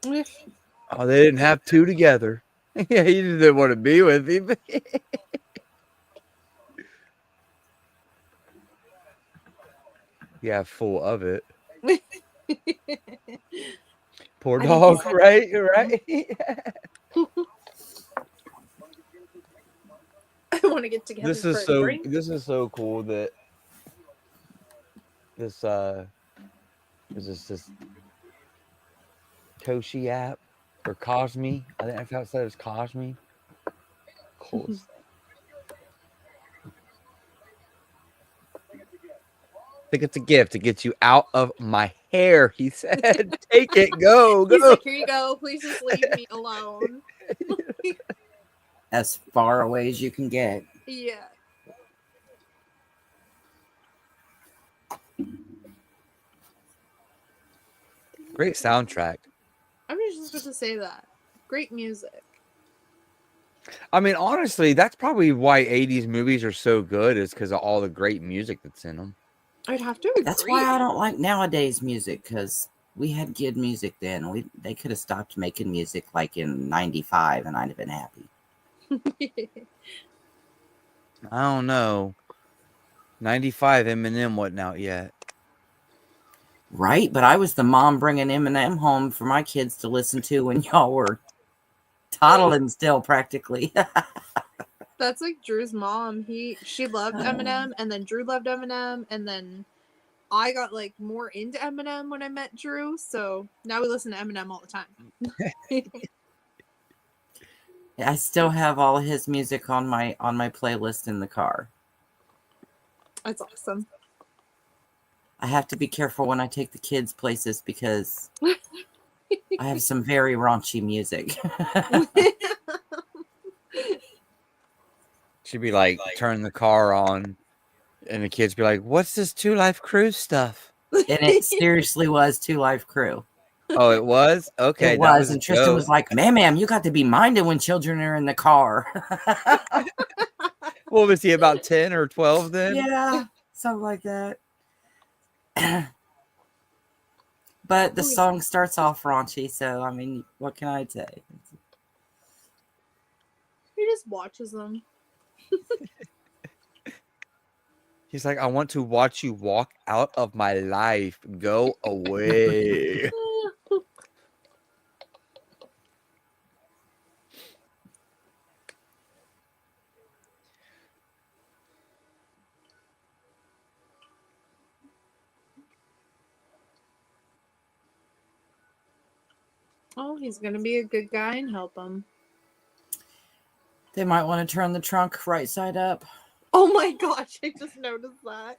Oh, they didn't have two together. Yeah, he didn't want to be with him. Yeah, full of it. Poor dog, right? I want to get together. This is so cool that this is this Koshi app or Cosme. I think that's how it said it's Cosme. Cool. I think it's a gift to get you out of my hair, he said. Take it, go. He's like, here you go. Please just leave me alone. As far away as you can get. Yeah. Great soundtrack. I'm just supposed to say that. Great music. I mean, honestly, that's probably why 80s movies are so good, is because of all the great music that's in them. I'd have to agree. That's why I don't like nowadays music, because we had good music then. They could have stopped making music like in 95 and I'd have been happy. I don't know. 95 Eminem wasn't out yet. Right, but I was the mom bringing Eminem home for my kids to listen to when y'all were toddling still, practically. That's like Drew's mom. She loved Eminem, and then Drew loved Eminem, and then I got like more into Eminem when I met Drew. So now we listen to Eminem all the time. I still have all of his music on my playlist in the car. That's awesome. I have to be careful when I take the kids places because I have some very raunchy music. She'd be like, turn the car on, and the kids be like, "What's this Two Life Crew stuff?" And it seriously was Two Life Crew. Oh, it was? Okay, It that was. was a And Tristan was joke. like, ma'am, you got to be minded when children are in the car. What was he, about 10 or 12 then? Yeah, something like that. But the song starts off raunchy, so I mean, what can I say? He just watches them. He's like, I want to watch you walk out of my life. Go away. Oh, he's gonna be a good guy and help him. They might want to turn the trunk right side up. Oh my gosh, I just noticed that.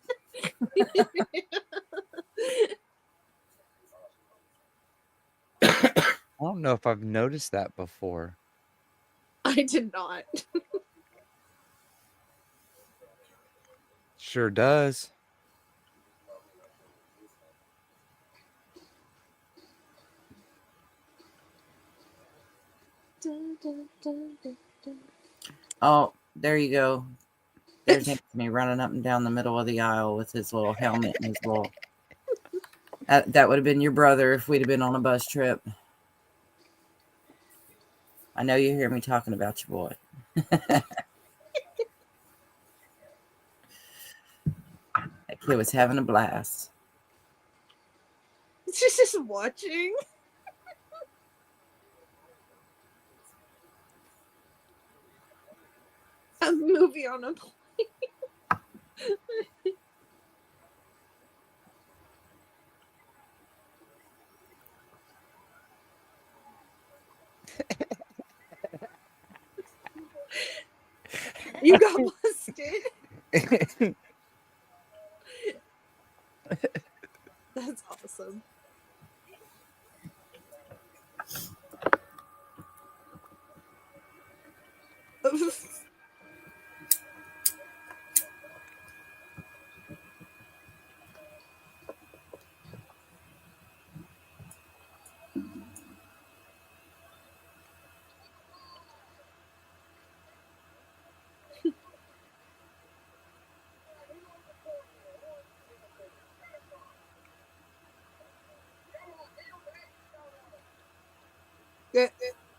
I don't know if I've noticed that before. I did not. Sure does. Oh, there you go. There's Anthony running up and down the middle of the aisle with his little helmet and his little. That would have been your brother if we'd have been on a bus trip. I know you hear me talking about your boy. That kid was having a blast. She's just watching. A movie on a plane. You got busted. That's awesome.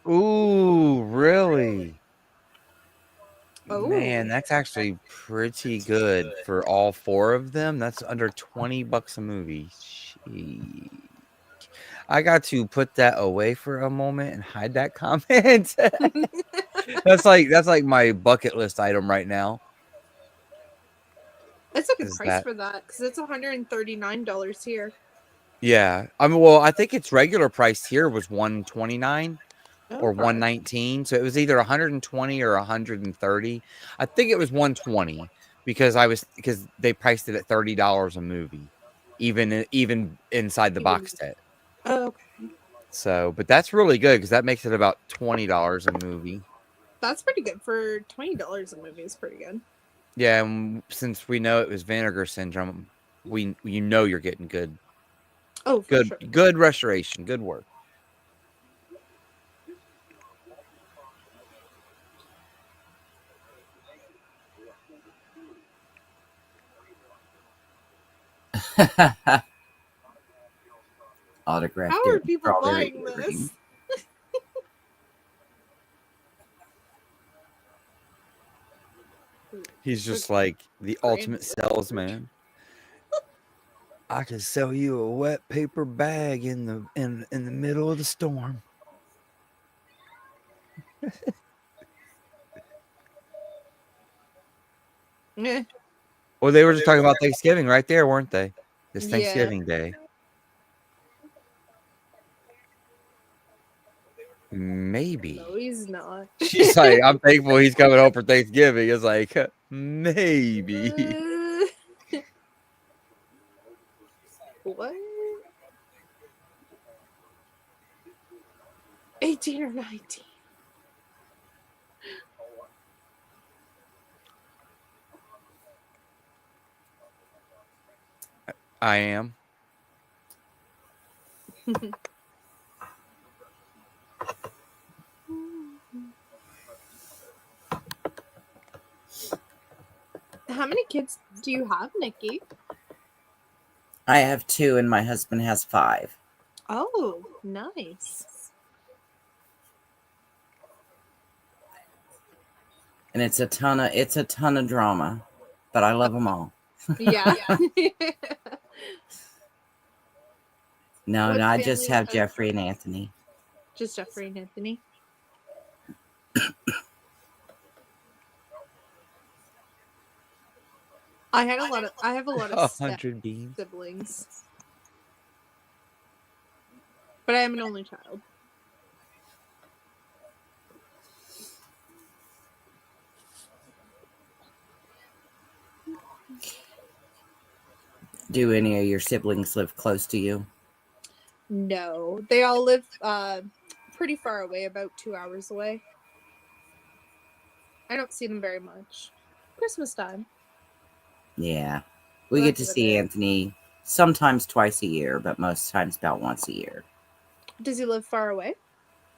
Ooh, really? Oh. Man, that's actually pretty good for all four of them. That's under $20 a movie. Sheesh. I got to put that away for a moment and hide that comment. That's like my bucket list item right now. That's a good Is price that for that because it's $139 here. Yeah. I mean, well, I think its regular price here was $129 or Okay. $119. So it was either 120 or 130. I think it was 120 because they priced it at $30 a movie, even inside the box set. Oh, okay. So, but that's really good because that makes it about $20 a movie. That's pretty good for $20 a movie. Is pretty good. Yeah, and since we know it was Vinegar Syndrome, you know you're getting good Oh, for sure. good restoration, good work. Autograph. How are people buying this? He's just like the ultimate salesman. I can sell you a wet paper bag in the middle of the storm. Yeah. Well, they were just talking about Thanksgiving right there, weren't they? This Yeah. Thanksgiving Day. Maybe. No, he's not. She's like, I'm thankful he's coming home for Thanksgiving. It's like, maybe. What? 18 or 19? I am. How many kids do you have, Nikki? I have 2 and my husband has 5. Oh, nice. And it's a ton of drama, but I love them all. Yeah. No, What I just family have does- Jeffrey and Anthony. Just Jeffrey and Anthony. I have a lot of 100 beans. siblings, but I am an only child. Do any of your siblings live close to you? No, they all live pretty far away, about 2 hours away. I don't see them very much. Christmas time. Yeah. We Well, get to that's see about it. Anthony sometimes twice a year, but most times about once a year. Does he live far away?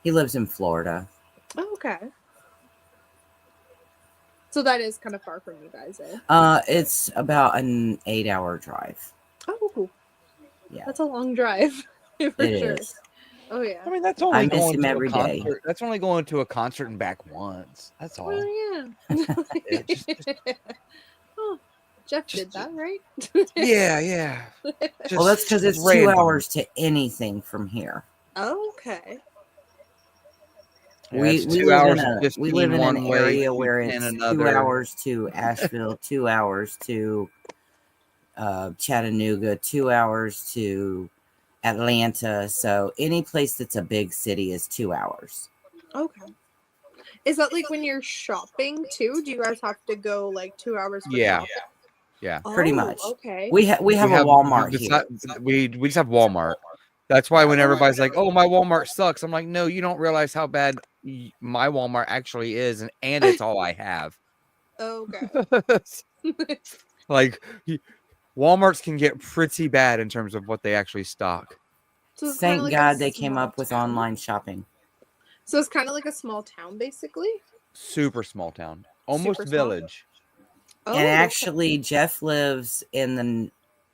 He lives in Florida. Oh, okay. So that is kind of far from you guys, eh? It's about an 8-hour drive. Oh, Yeah, that's a long drive for it sure. is. Oh yeah. I mean, that's I only miss going him to every a day. concert. That's only going to a concert and back once. That's all. Oh yeah. Yeah, just- Oh, Jeff just- did that, right? yeah, yeah. Well, that's because Just it's 2 random. hours to anything from here. Okay. Yeah, We it's we 2 live hours in and a 15 we live in an one way, area where 10 it's 2 another. hours to Asheville, 2 hours to Chattanooga, 2 hours to Atlanta. So any place that's a big city is 2 hours. Okay. Is that like when you're shopping too? Do you guys have to go like 2 hours for Yeah. shopping? Yeah. Pretty Oh, much. Okay. We have a Walmart here. We just have Walmart. That's why when everybody's like, "Oh, my Walmart sucks," I'm like, "No, you don't realize how bad my Walmart actually is, and it's all I have." Okay. Like, Walmarts can get pretty bad in terms of what they actually stock. So it's kinda Thank like a God they came small up with town. online shopping. So it's kind of like a small town, basically. Super small town, almost Super small. village. Oh, And okay. actually, Jeff lives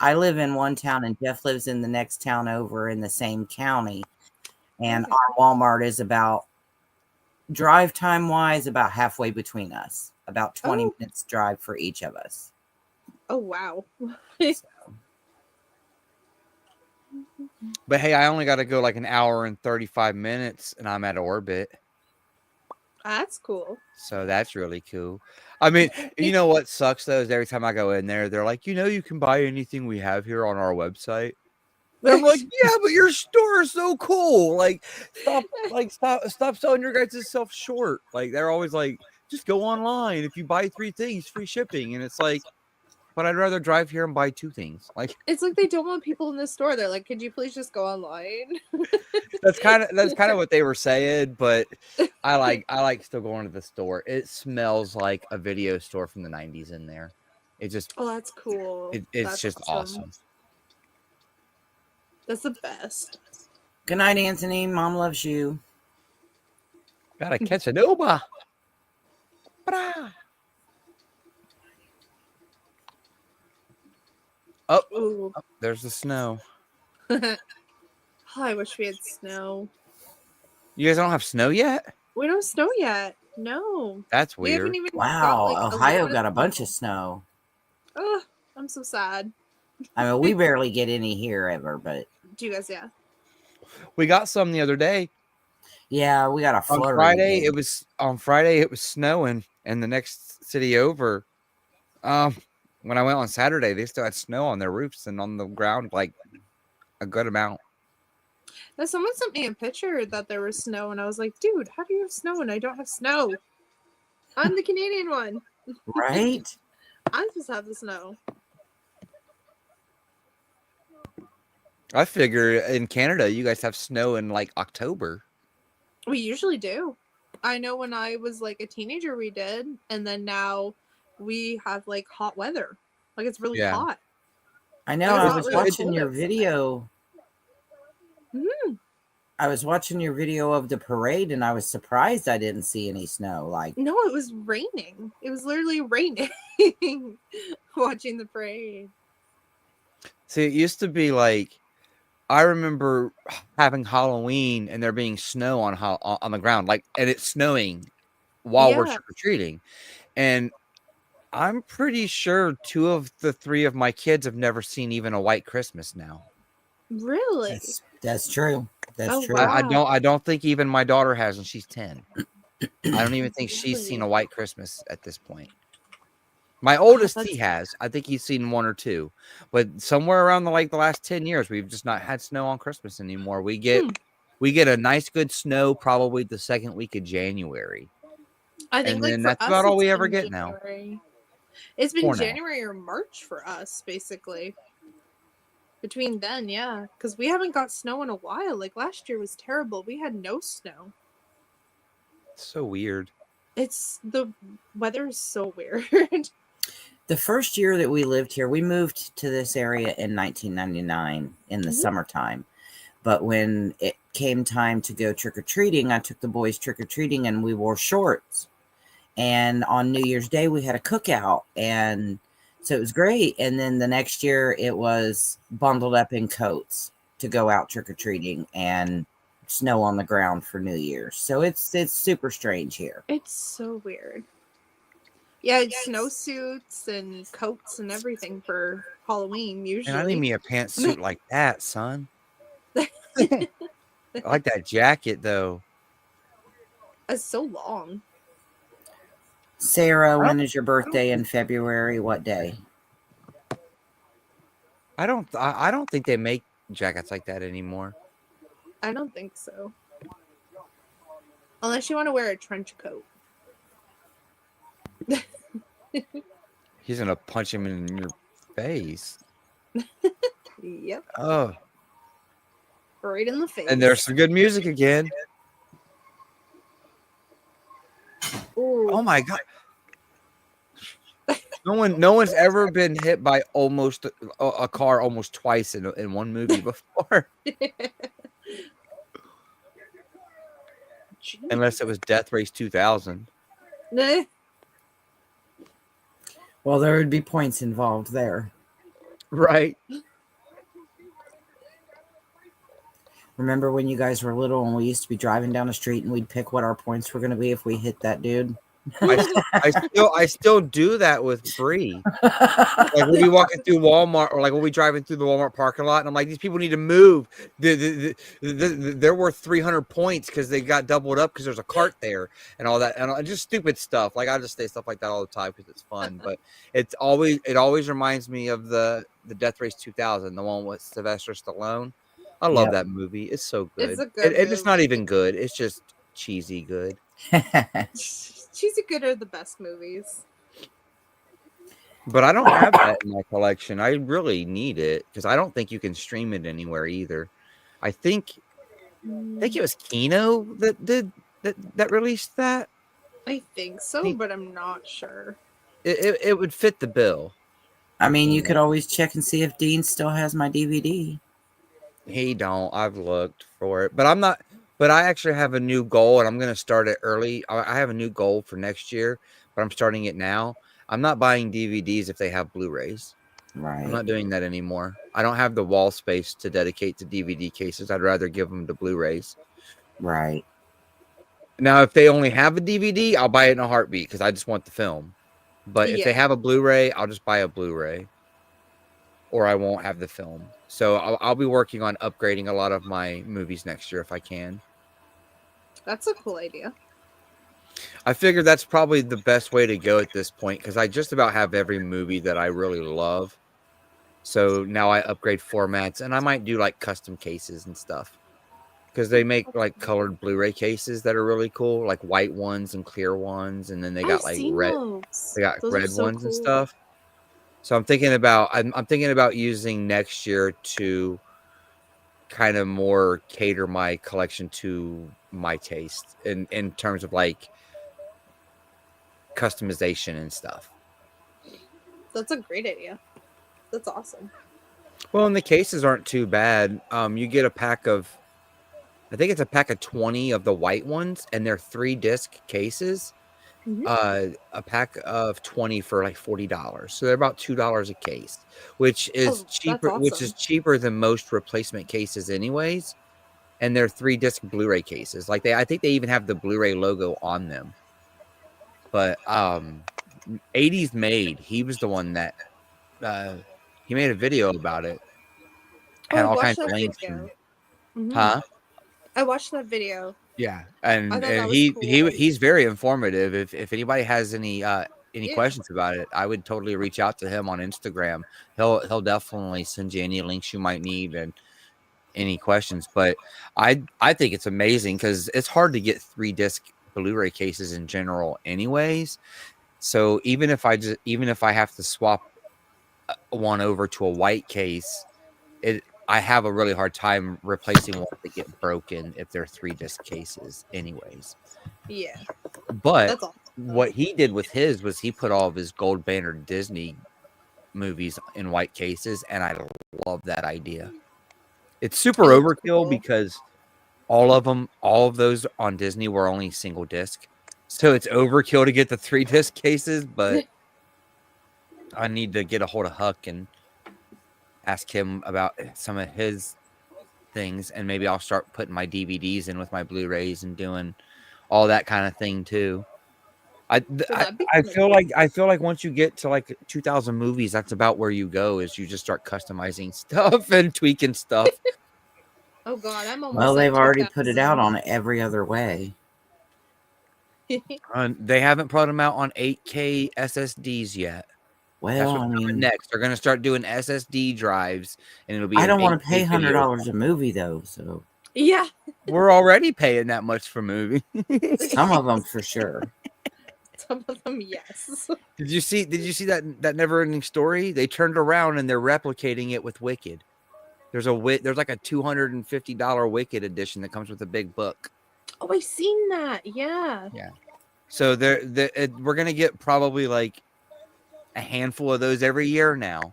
I live in one town and Jeff lives in the next town over in the same county. And Okay. our Walmart is about, drive time wise, about halfway between us. About 20 Oh. minutes drive for each of us. Oh wow. But hey, I only got to go like an hour and 35 minutes, and I'm at Orbit. That's cool. So that's really cool. I mean, you know what sucks though is every time I go in there, they're like, you can buy anything we have here on our website. And I'm like, yeah, but your store is so cool. Like, stop selling your guys' stuff short. Like, they're always like, just go online. If you buy 3 things, free shipping. And it's like, but I'd rather drive here and buy 2 things. Like, It's like they don't want people in the store. They're like, could you please just go online? that's kind of what they were saying. But I like still going to the store. It smells like a video store from the 90s in there. It just Oh, that's cool. it's That's just awesome. That's the best. Good night, Anthony. Mom loves you. Gotta catch an Uber. Bra. Oh, Ooh. there's the snow. Oh, I wish we had snow. You guys don't have snow yet? We don't have snow yet. No. That's We haven't weird. even Wow, got, like, a Ohio little got a bit bunch of snow. Oh, I'm so sad. I mean, we barely get any here ever, but Do you guys, yeah. We got some the other day. yeah, we got a On flurry. Friday, it was snowing, and the next city over. When I went on Saturday, they still had snow on their roofs and on the ground, like a good amount. Now, someone sent me a picture that there was snow, and I was like, dude, how do you have snow and I don't have snow? I'm the Canadian one. Right? I just have the snow. I figure in Canada, you guys have snow in like October. We usually do. I know when I was like a teenager, we did, and then now we have like hot weather. Like it's really Yeah. hot. I know. It's I not was really watching cold your outside. video. Mhm. I was watching your video of the parade, and I was surprised I didn't see any snow. Like, No, it was raining. It was literally raining watching the parade. See, it used to be like I remember having Halloween and there being snow on the ground, like, and it's snowing while we're Yeah, trick or treating, and I'm pretty sure 2 of the 3 of my kids have never seen even a white Christmas now. really? that's true. That's Oh true. wow, I don't think even my daughter has, and she's 10. I don't even think she's seen a really? white Christmas at this point. My Oh, oldest, he that's has. I think he's seen 1 or 2, but somewhere around the last 10 years, we've just not had snow on Christmas anymore. Hmm. We get a nice good snow probably the second week of January, I think and like then for that's us, about all it's we ever been get now January. It's been for now. January or March for us, basically. Between then, yeah, because we haven't got snow in a while. Like last year was terrible. We had no snow. It's so weird. It's the weather is so weird. The first year that we lived here, we moved to this area in 1999 in the Mhm. summertime. But when it came time to go trick or treating, I took the boys trick or treating and we wore shorts. And on New Year's Day, we had a cookout. And so it was great. And then the next year, it was bundled up in coats to go out trick or treating and snow on the ground for New Year's. So it's super strange here. It's so weird. Yeah, it's snowsuits and coats and everything for Halloween And I need usually. me a pantsuit like that, son. I like that jacket though. It's so long. Sarah, I don't when is your birthday in February? What day? I don't think they make jackets like that anymore. I don't think so. Unless you want to wear a trench coat. He's gonna punch him in your face. Yep, Oh, right in the face. and there's some good music again. Ooh. Oh my god. No one's ever been hit by almost a car almost twice in one movie before, unless it was Death Race 2000. Well, there would be points involved there. Right. Remember when you guys were little and we used to be driving down the street and we'd pick what our points were going to be if we hit that dude? I still do that with Bree. Like we'll be walking through Walmart, or like we'll be driving through the Walmart parking lot, and I'm like, these people need to move. They're worth 300 points because they got doubled up because there's a cart there and all that, and just stupid stuff. Like I just say stuff like that all the time because it's fun. But it always reminds me of the Death Race 2000, the one with Sylvester Stallone. I love Yep. that movie. It's so good. It's a good It's not movie. even good. It's just cheesy good. Cheesy Good are the best movies. But I don't have that in my collection. I really need it because I don't think you can stream it anywhere either. I think it was Kino that released that. I think so, but I'm not sure. It would fit the bill. I mean, you could always check and see if Dean still has my DVD. He don't. I've looked for it, but I'm not. But I actually have a new goal, and I'm going to start it early. I have a new goal for next year, but I'm starting it now. I'm not buying DVDs if they have Blu-rays. I'm Right. not doing that anymore. I don't have the wall space to dedicate to DVD cases. I'd rather give them to Blu-rays. Right. Now, if they only have a DVD, I'll buy it in a heartbeat because I just want the film. But if they Yeah. have a Blu-ray, I'll just buy a Blu-ray, or I won't have the film. So I'll be working on upgrading a lot of my movies next year if I can. That's a cool idea. I figure that's probably the best way to go at this point because I just about have every movie that I really love. So now I upgrade formats, and I might do like custom cases and stuff because they make like colored Blu-ray cases that are really cool, like white ones and clear ones, and then they got I've like seen red. those. They got Those are red so ones and cool. stuff. So I'm thinking about using next year to kind of more cater my collection to my taste in terms of like customization and stuff. That's a great idea. That's awesome. Well, and the cases aren't too bad. You get a pack of, I think it's a pack of 20 of the white ones, and they're 3-disc cases. Mhm. A pack of 20 for like $40. So they're about $2 a case, which is Oh, that's awesome. cheaper than most replacement cases anyways. And they're 3-disc Blu-ray cases. Like I think they even have the Blu-ray logo on them. But 80s Made, he was the one that uh he made a video about it. Oh, Had I all watched kinds of that links video. and Hmm. huh? I watched that video. Yeah. I And thought that was cool. he's very informative. If anybody has any Yeah. questions about it, I would totally reach out to him on Instagram. He'll definitely send you any links you might need and any questions. But I think it's amazing because it's hard to get 3-disc Blu-ray cases in general anyways. So even if I have to swap one over to a white case, I have a really hard time replacing ones that get broken if they're 3-disc cases anyways. Yeah. But That's awesome. what he did with his was he put all of his gold banner Disney movies in white cases, and I love that idea. It's super It looks overkill cool. because all of those on Disney were only single disc. So it's overkill to get the 3-disc cases, but I need to get a hold of Huck and ask him about some of his things, and maybe I'll start putting my DVDs in with my Blu-rays and doing all that kind of thing too. So that'd be I kinda feel cool. like once you get to like 2,000 movies, that's about where you go is you just start customizing stuff and tweaking stuff. Oh God, I'm Well, almost at they've already put it out 2,000. on Every Other Way. They haven't put them out on 8K SSDs yet. That's Well, what's I coming mean, next. They're gonna start doing SSD drives, and it'll be I an don't want to 8K pay video $100 file. a movie though, so Yeah. We're already paying that much for movies. some of them for sure. Some of them, yes. Did you see that never ending story? They turned around and they're replicating it with Wicked. There's like a $250 Wicked edition that comes with a big book. Oh, I seen that. Yeah. Yeah. So we're gonna get probably like a handful of those every year now.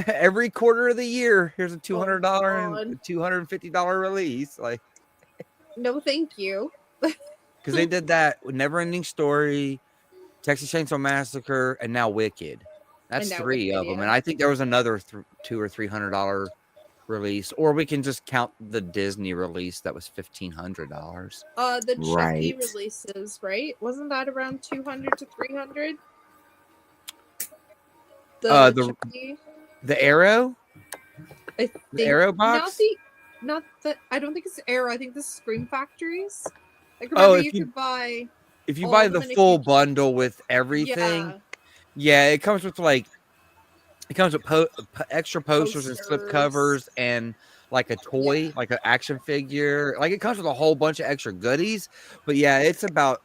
Every quarter of the year, here's a $200 and God. $250 release. Like, No, thank you. because they did that with Never Ending Story, Texas Chainsaw Massacre, and now Wicked. And That's now 3 Wicked, of them, yeah. and I think there was another $200 or $300 release, or we can just count the Disney release that was $1,500. The Chucky Right. releases, right? Wasn't that around 200 to 300? The The Chucky. the Arrow, I the think Arrow not box. the. I don't think it's Arrow. I think this is Scream Factories. Like Oh, remember, you could buy if you all buy of the them, and if full you bundle with everything, yeah, yeah, it comes with extra posters and slip posters. covers and like a toy, Yeah. like an action figure. Like it comes with a whole bunch of extra goodies. But yeah, it's about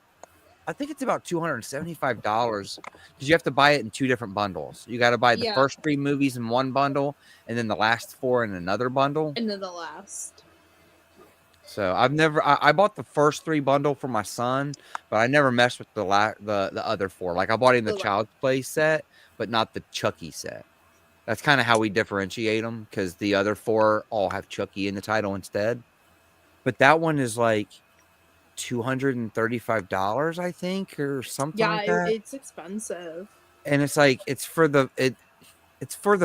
I think it's about $275 because you have to buy it in 2 different bundles. You got to buy the Yeah, first 3 movies in one bundle and then the last 4 in another bundle. and then the last. So I bought the first 3 bundle for my son, but I never messed with the other 4. Like I bought him the The la- Child's Play set, but not the Chucky set. That's kind of how we differentiate them because the other 4 all have Chucky in the title instead. But that one is like $235, I think, or something Yeah, like that. it's expensive. And it's like it's for the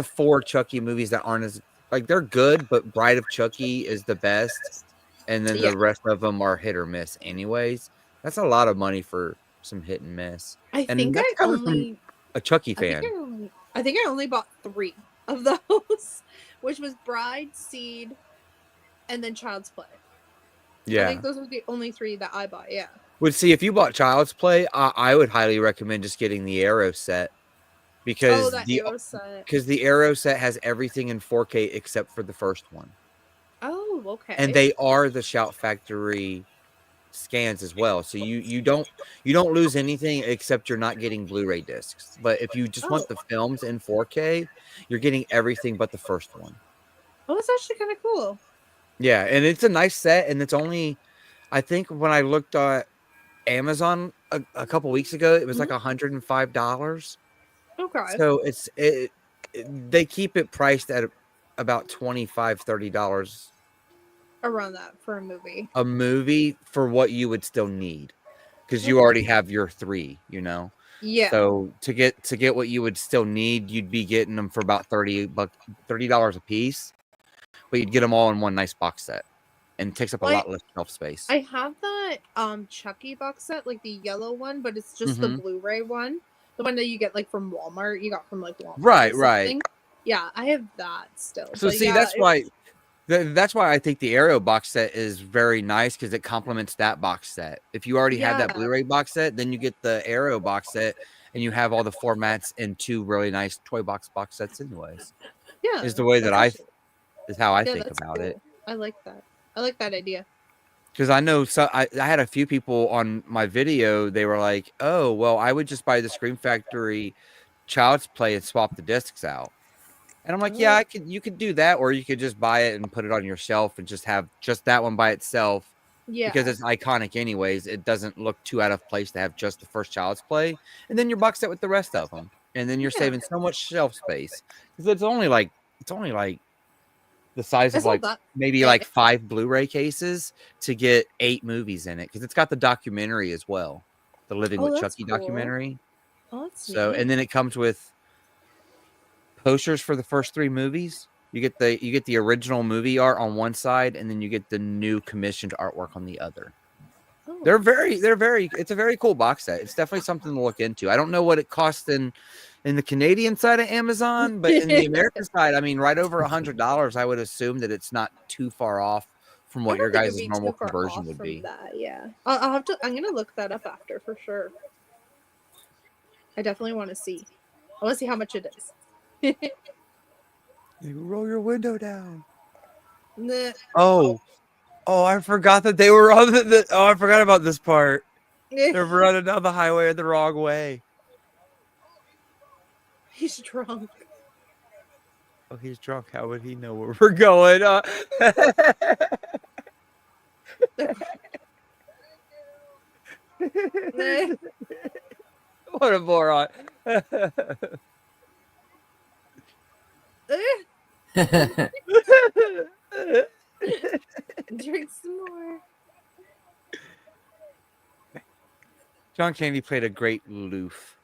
4 Chucky movies that aren't as like they're good, but Bride of Chucky is the best, and then Yeah, the rest of them are hit or miss. Anyways, that's a lot of money for some hit and miss, I and think that's I coming from only. a Chucky I think fan. I only bought 3 of those, which was Bride, Seed, and then Child's Play. I Yeah. think those were the only 3 that I bought. Yeah. Would see if you bought Child's Play, I would highly recommend just getting the Arrow set Oh, because that Arrow set. the Arrow set has everything in 4K except for the first one. Oh, okay. And they are the Shout Factory scans as well. So you don't lose anything except you're not getting Blu-ray discs. But if you just want Oh, the films in 4K, you're getting everything but the first one. oh, that's actually kind of cool. Yeah, and it's a nice set, and it's only I think when I looked at Amazon a couple weeks ago, it was like $105. Okay. So they keep it priced at about $25-$30 around that for a movie. a movie for what you would still need, because you Okay. already have your 3, you know. Yeah. So to get what you would still need, you'd be getting them for about $30 a piece, but you'd get them all in one nice box set, and it takes up a lot less shelf space. I have that Chucky box set, like the yellow one, but it's just the Mhm. Blu-ray one. The one that you get like from Walmart. You got from like Walmart. Right, or right. something. Yeah, I have that still. So But see, yeah, that's why I think the Arrow box set is very nice, because it complements that box set. If you already had that Yeah. Blu-ray box set, then you get the Arrow box set, and you have all the formats in 2 really nice toy box sets anyways. yeah, Is the way that that's actually- is how I yeah, think that's about it. cool. I like that. I like that idea. Because I know I had a few people on my video, they were like, "Oh, well, I would just buy the Scream Factory Child's Play and swap the discs out." And I'm like, "Yeah, you could do that, or you could just buy it and put it on your shelf and just have just that one by itself, Yeah. because it's iconic anyways. It doesn't look too out of place to have just the first Child's Play, and then you're boxed set with the rest of them, and then you're Yeah. saving so much shelf space, because it's only like the size I of saw like that. maybe like 5 Blu-ray cases to get 8 movies in it, because it's got the documentary as well, the Living with that's Chucky cool. documentary. Oh, that's So, neat. and then it comes with posters for the first 3 movies. You get the original movie art on one side, and then you get the new commissioned artwork on the other. Oh. They're very it's a very cool box set. It's definitely something to look into. I don't know what it costs in the Canadian side of Amazon, but in the American side, I mean, right over $100. I would assume that it's not too far off from I what don't your think it'd guys' be normal too far conversion off would from be. that. Yeah, I'll have to. I'm gonna look that up after for sure. I definitely want to see. I want to see how much it is. You roll your window down. Nah. Oh, I forgot that they were on oh, I forgot about this part. They're running down the highway the wrong way. He's drunk. Oh, he's drunk. How would he know where we're going? What a moron. Drink some more. John Candy played a great Loof.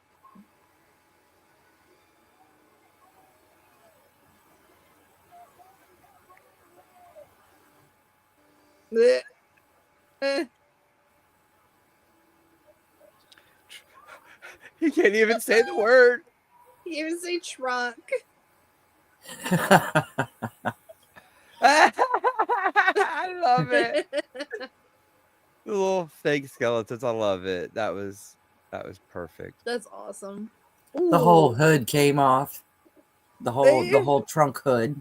He can't even say the word. He even say truck. I love it. The little fake skeletons. I love it. That was perfect. That's awesome. The whole Ooh. hood came off. The whole trunk hood.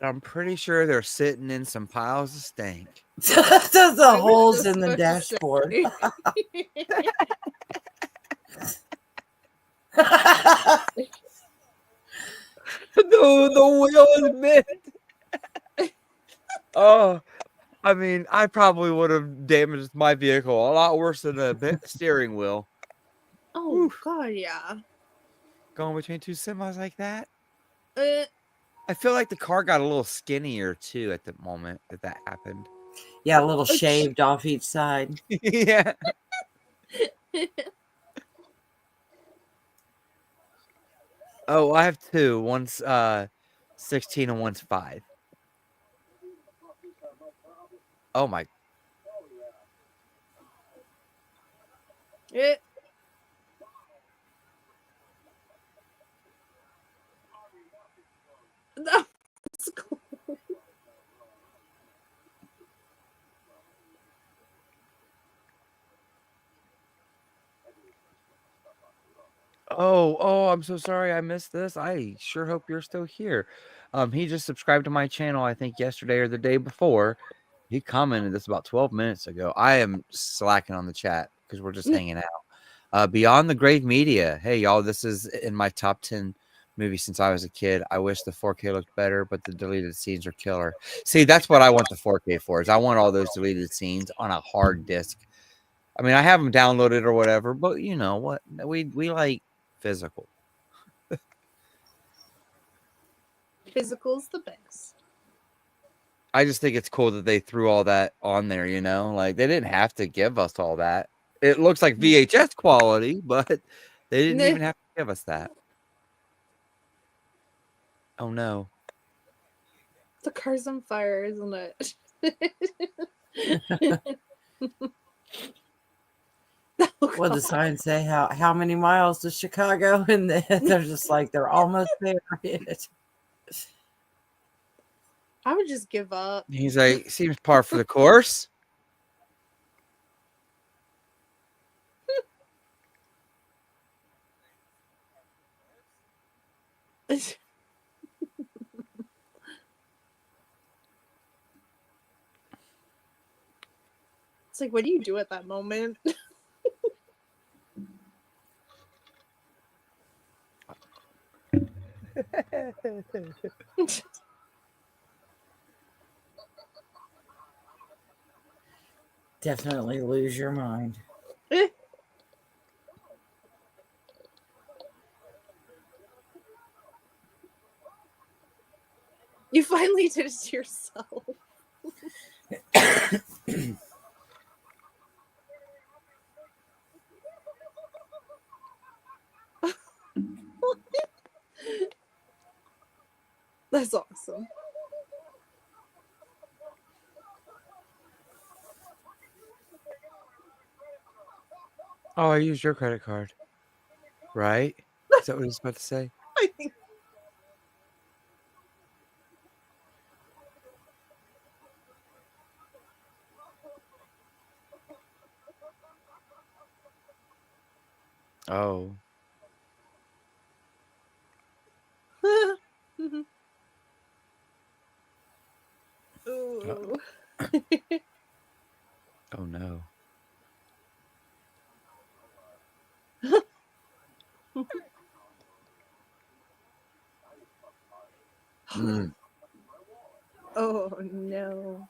I'm pretty sure they're sitting in some piles of stank. There's I the was holes just in the about to dashboard. say. The wheel is mint. Oh, I mean, I probably would have damaged my vehicle a lot worse than a steering wheel. Oh Oof. God, yeah. Going between 2 semis like that. Uh, I feel like the car got a little skinnier too at the moment that happened. Yeah, a little shaved off each side. Yeah. Oh, I have 2. One's 16 and one's 5. Oh my. That's cool. Oh, I'm so sorry I missed this. I sure hope you're still here. He just subscribed to my channel, I think yesterday or the day before. He commented this about 12 minutes ago. I am slacking on the chat because we're just hanging out. Beyond the Grave Media. Hey, y'all, this is in my top 10 movies since I was a kid. I wish the 4K looked better, but the deleted scenes are killer. See, that's what I want the 4K for, is I want all those deleted scenes on a hard disk. I mean, I have them downloaded or whatever, but you know what? We like physical. Physical's the best. I just think it's cool that they threw all that on there, you know? Like, they didn't have to give us all that. It looks like VHS quality, but they didn't even have to give us that. Oh, no. The car's on fire, isn't it? What does the sign say? How many miles to Chicago? And they're just like, they're almost there. I would just give up. He's like, seems par for the course. It's like, what do you do at that moment? Definitely lose your mind. You finally did it to yourself. That's awesome. Oh, I used your credit card. Right? Is that what he's about to say? I think Oh. Ooh. Oh, no. Mm. Oh no.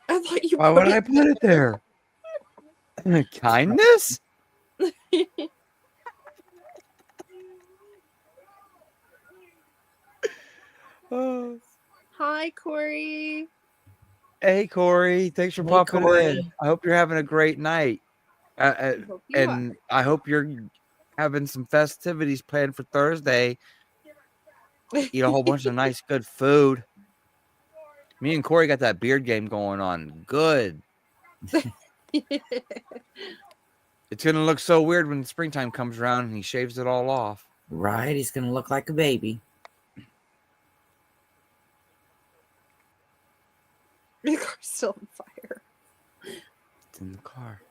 I thought you Why put would I put it there? Kindness? it. Oh. Hi, Corey. Hey, Corey. Thanks for Hey, popping in. Corey. I hope you're having a great night. I hope you And I hope you're having some festivities planned for Thursday. Eat a whole bunch of nice, good food. Me and Corey got that beard game going on. Good. are. It's going to look so weird when springtime comes around and he shaves it all off. Right? He's going to look like a baby. Your car's still on fire. It's in the car.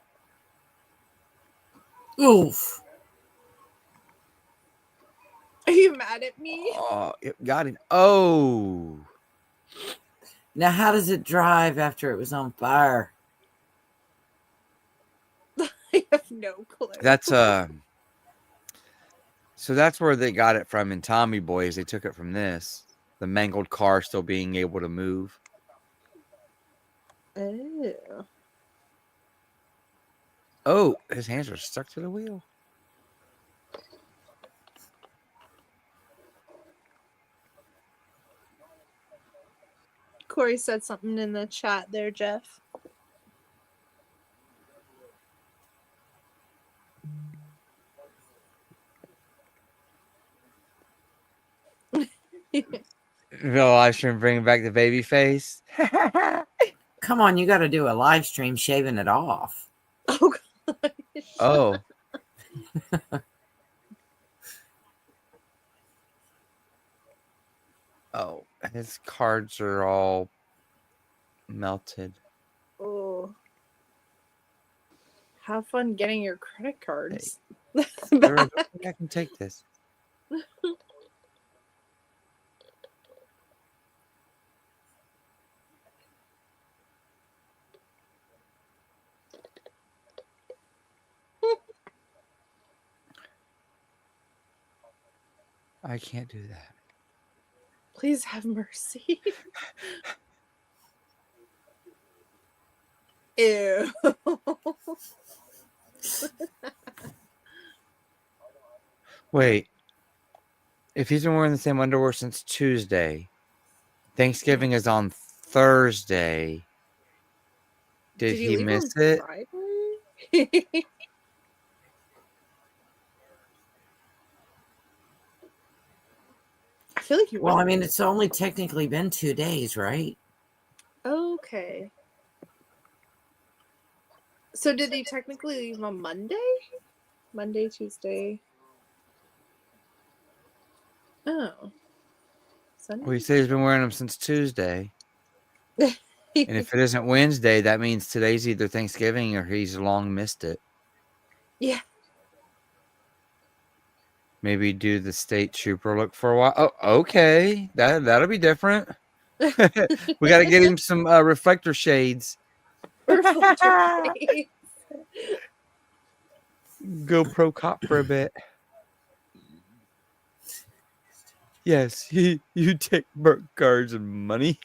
Oof. Are you mad at me? Oh, it got him. Oh. Now, how does it drive after it was on fire? I have no clue. That's so that's where they got it from in Tommy Boys. They took it from this. The mangled car still being able to move. Oh. Oh, his hands are stuck to the wheel. Corey said something in the chat there, Jeff. The live stream bringing back the baby face. Come on, you got to do a live stream shaving it off. Oh gosh. Oh. Oh, his cards are all melted. Oh. Have fun getting your credit cards. I think I can take this. I can't do that. Please have mercy. Ew. Wait, if he's been wearing the same underwear since Tuesday, Thanksgiving is on Thursday. Did you he leave miss on it? Friday? I feel like you Well, I would. mean, it's only technically been 2 days, right? Okay. So did he technically leave on Monday? Monday, Tuesday. Oh. Sunday? Well, he said he's been wearing them since Tuesday. And if it isn't Wednesday, that means today's either Thanksgiving or he's long missed it. Yeah. Maybe do the state trooper look for a while. Oh, okay. That'll be different. We got to get him some reflector shades. Reflector shades. GoPro cop for a bit. Yes, you take birth cards and money.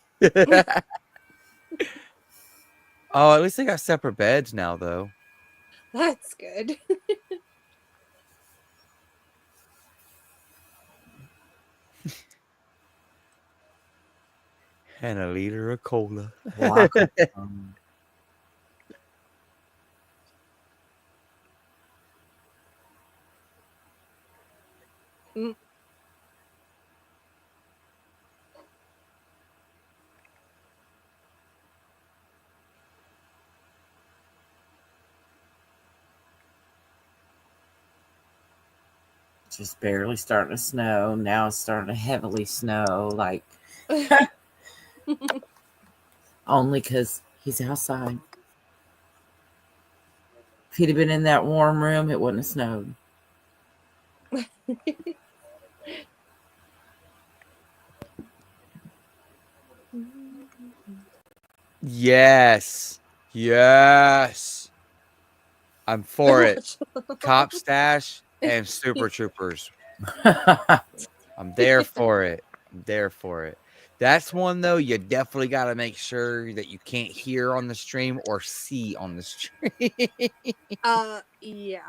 Oh, at least they got separate beds now, though. That's good. And a liter of cola. Block. Mm. Just barely starting to snow. Now it's starting to heavily snow. Like, only because he's outside. If he'd have been in that warm room, it wouldn't have snowed. Yes. Yes. I'm for it. Cop stash and Super Troopers. I'm there for it. I'm there for it. That's one, though, you definitely got to make sure that you can't hear on the stream or see on the stream. Yeah.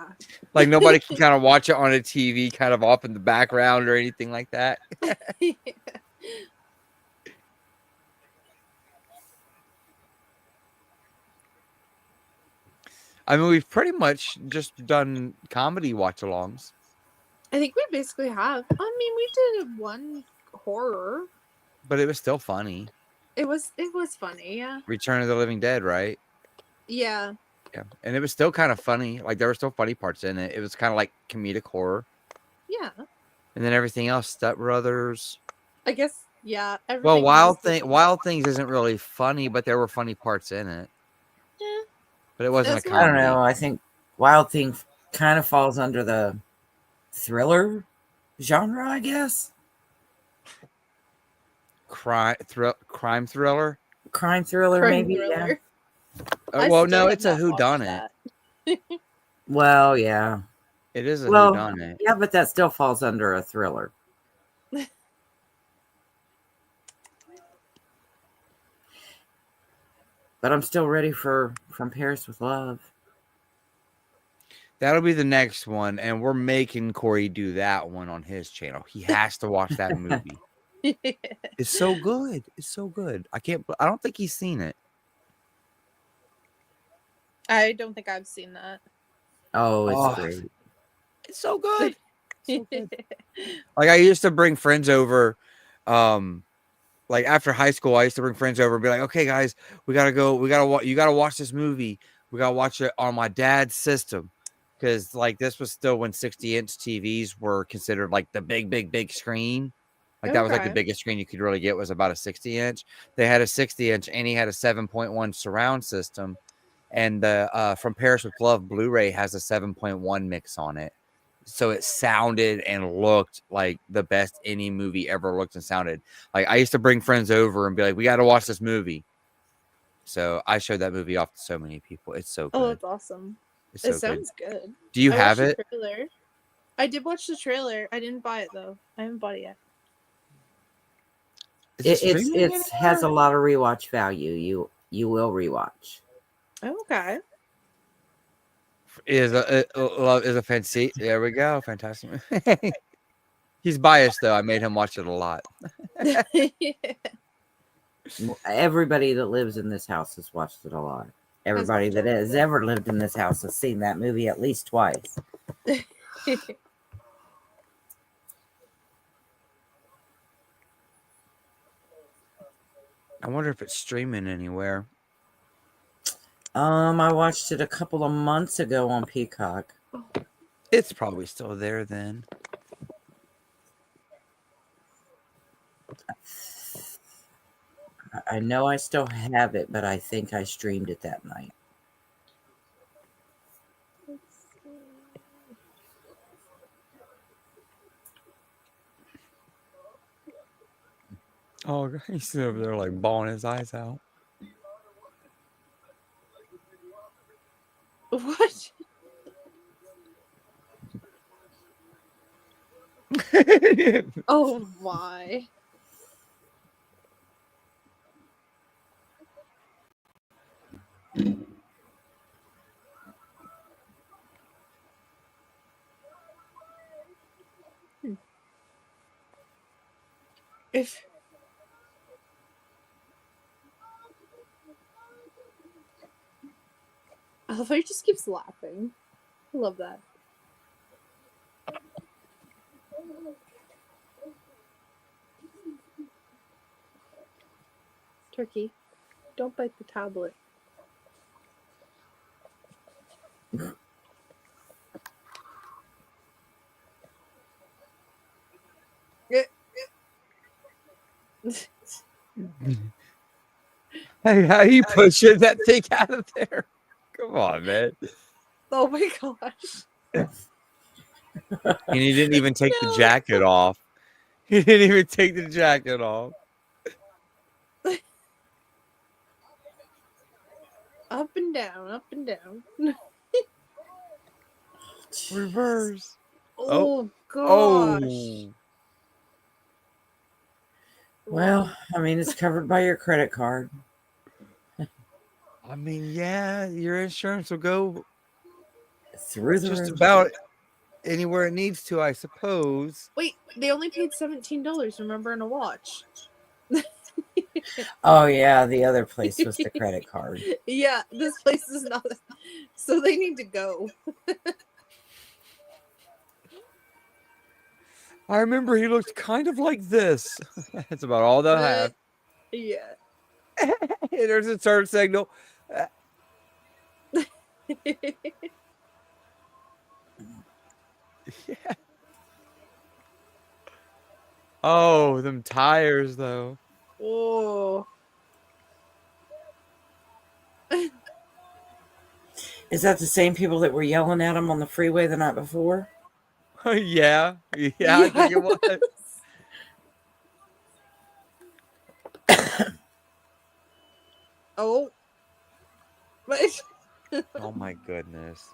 Like, nobody can kind of watch it on a TV kind of off in the background or anything like that. I mean, we've pretty much just done comedy watch-alongs. I think we basically have. I mean, we did one horror. But it was still funny. It was funny, yeah. Return of the Living Dead, right? Yeah. Yeah. And it was still kind of funny. Like, there were still funny parts in it. It was kind of like comedic horror. Yeah. And then everything else, Step Brothers. I guess, yeah. Well, Wild Things Things isn't really funny, but there were funny parts in it. Yeah. But it wasn't That's a what- I don't comedy. know. I think Wild Thing kind of falls under the thriller genre, I guess. Crime thriller. Crime thriller, Crime maybe. thriller. Yeah. I Well, still no, have it's a not watched whodunit. that. Yeah. Well, yeah. It is a Well, whodunit. yeah, but that still falls under a thriller. But I'm still ready for From Paris with Love. That'll be the next one, and we're making Corey do that one on his channel. He has to watch that movie. It's so good. It's so good. I don't think he's seen it. I don't think I've seen that. Oh, it's Oh. great. It's so good. So good. Like, I used to bring friends over, like after high school, I used to bring friends over and be like, okay, guys, you gotta watch this movie. We gotta watch it on my dad's system. Because like this was still when 60-inch TVs were considered like the big screen. Like that was like the Okay. biggest screen you could really get was about a 60-inch. They had a 60-inch and he had a 7.1 surround system. And the From Paris with Love Blu-ray has a 7.1 mix on it. So it sounded and looked like the best any movie ever looked and sounded. Like I used to bring friends over and be like, we got to watch this movie. So I showed that movie off to so many people. It's so good. Oh, it's awesome. It's It so sounds good. Do you I have watched it? the trailer. I did watch the trailer. I didn't buy it though. I haven't bought it yet. Is it streaming It's has a anywhere? lot of rewatch value. You will rewatch. Okay. Is a love is a fancy. There we go. Fantastic. He's biased though. I made him watch it a lot. Everybody that lives in this house has watched it a lot. Everybody that has ever lived in this house has seen that movie at least twice. I wonder if it's streaming anywhere. I watched it a couple of months ago on Peacock. It's probably still there then. I know I still have it, but I think I streamed it that night. Oh, he's over there like bawling his eyes out. What? Oh my. If I love how he just keeps laughing. I love that. Turkey, don't bite the tablet. Hey, how you pushing that thing out of there? Come on, man. Oh my gosh. And he didn't even take the No. jacket off. He didn't even take the jacket off. Up and down, up and down. Reverse. Oh gosh. Oh. Well, I mean, it's covered by your credit card. I mean, yeah, your insurance will go Through the just roof. about anywhere it needs to, I suppose. Wait, they only paid $17, remember, in a watch. Oh, yeah, the other place was the credit card. Yeah, this place is not. So they need to go. I remember he looked kind of like this. That's about all they'll have. Yeah. There's a turn signal. Yeah. Oh, them tires, though. Oh. Is that the same people that were yelling at him on the freeway the night before? Yeah. Yeah, I think it was. Oh. Oh my goodness.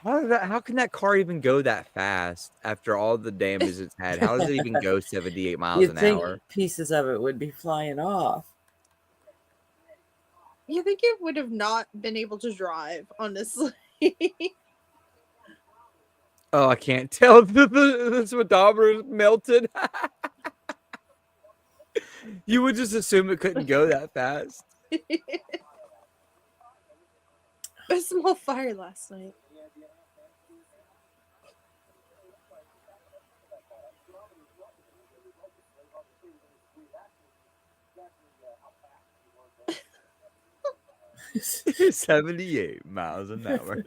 How can that car even go that fast after all the damage it's had? How does it even go 78 miles You'd an think hour? pieces of it would be flying off. You think it would have not been able to drive, honestly. Oh, I can't tell if the speedometer is melted. You would just assume it couldn't go that fast. A small fire last night. It's 78 miles an hour.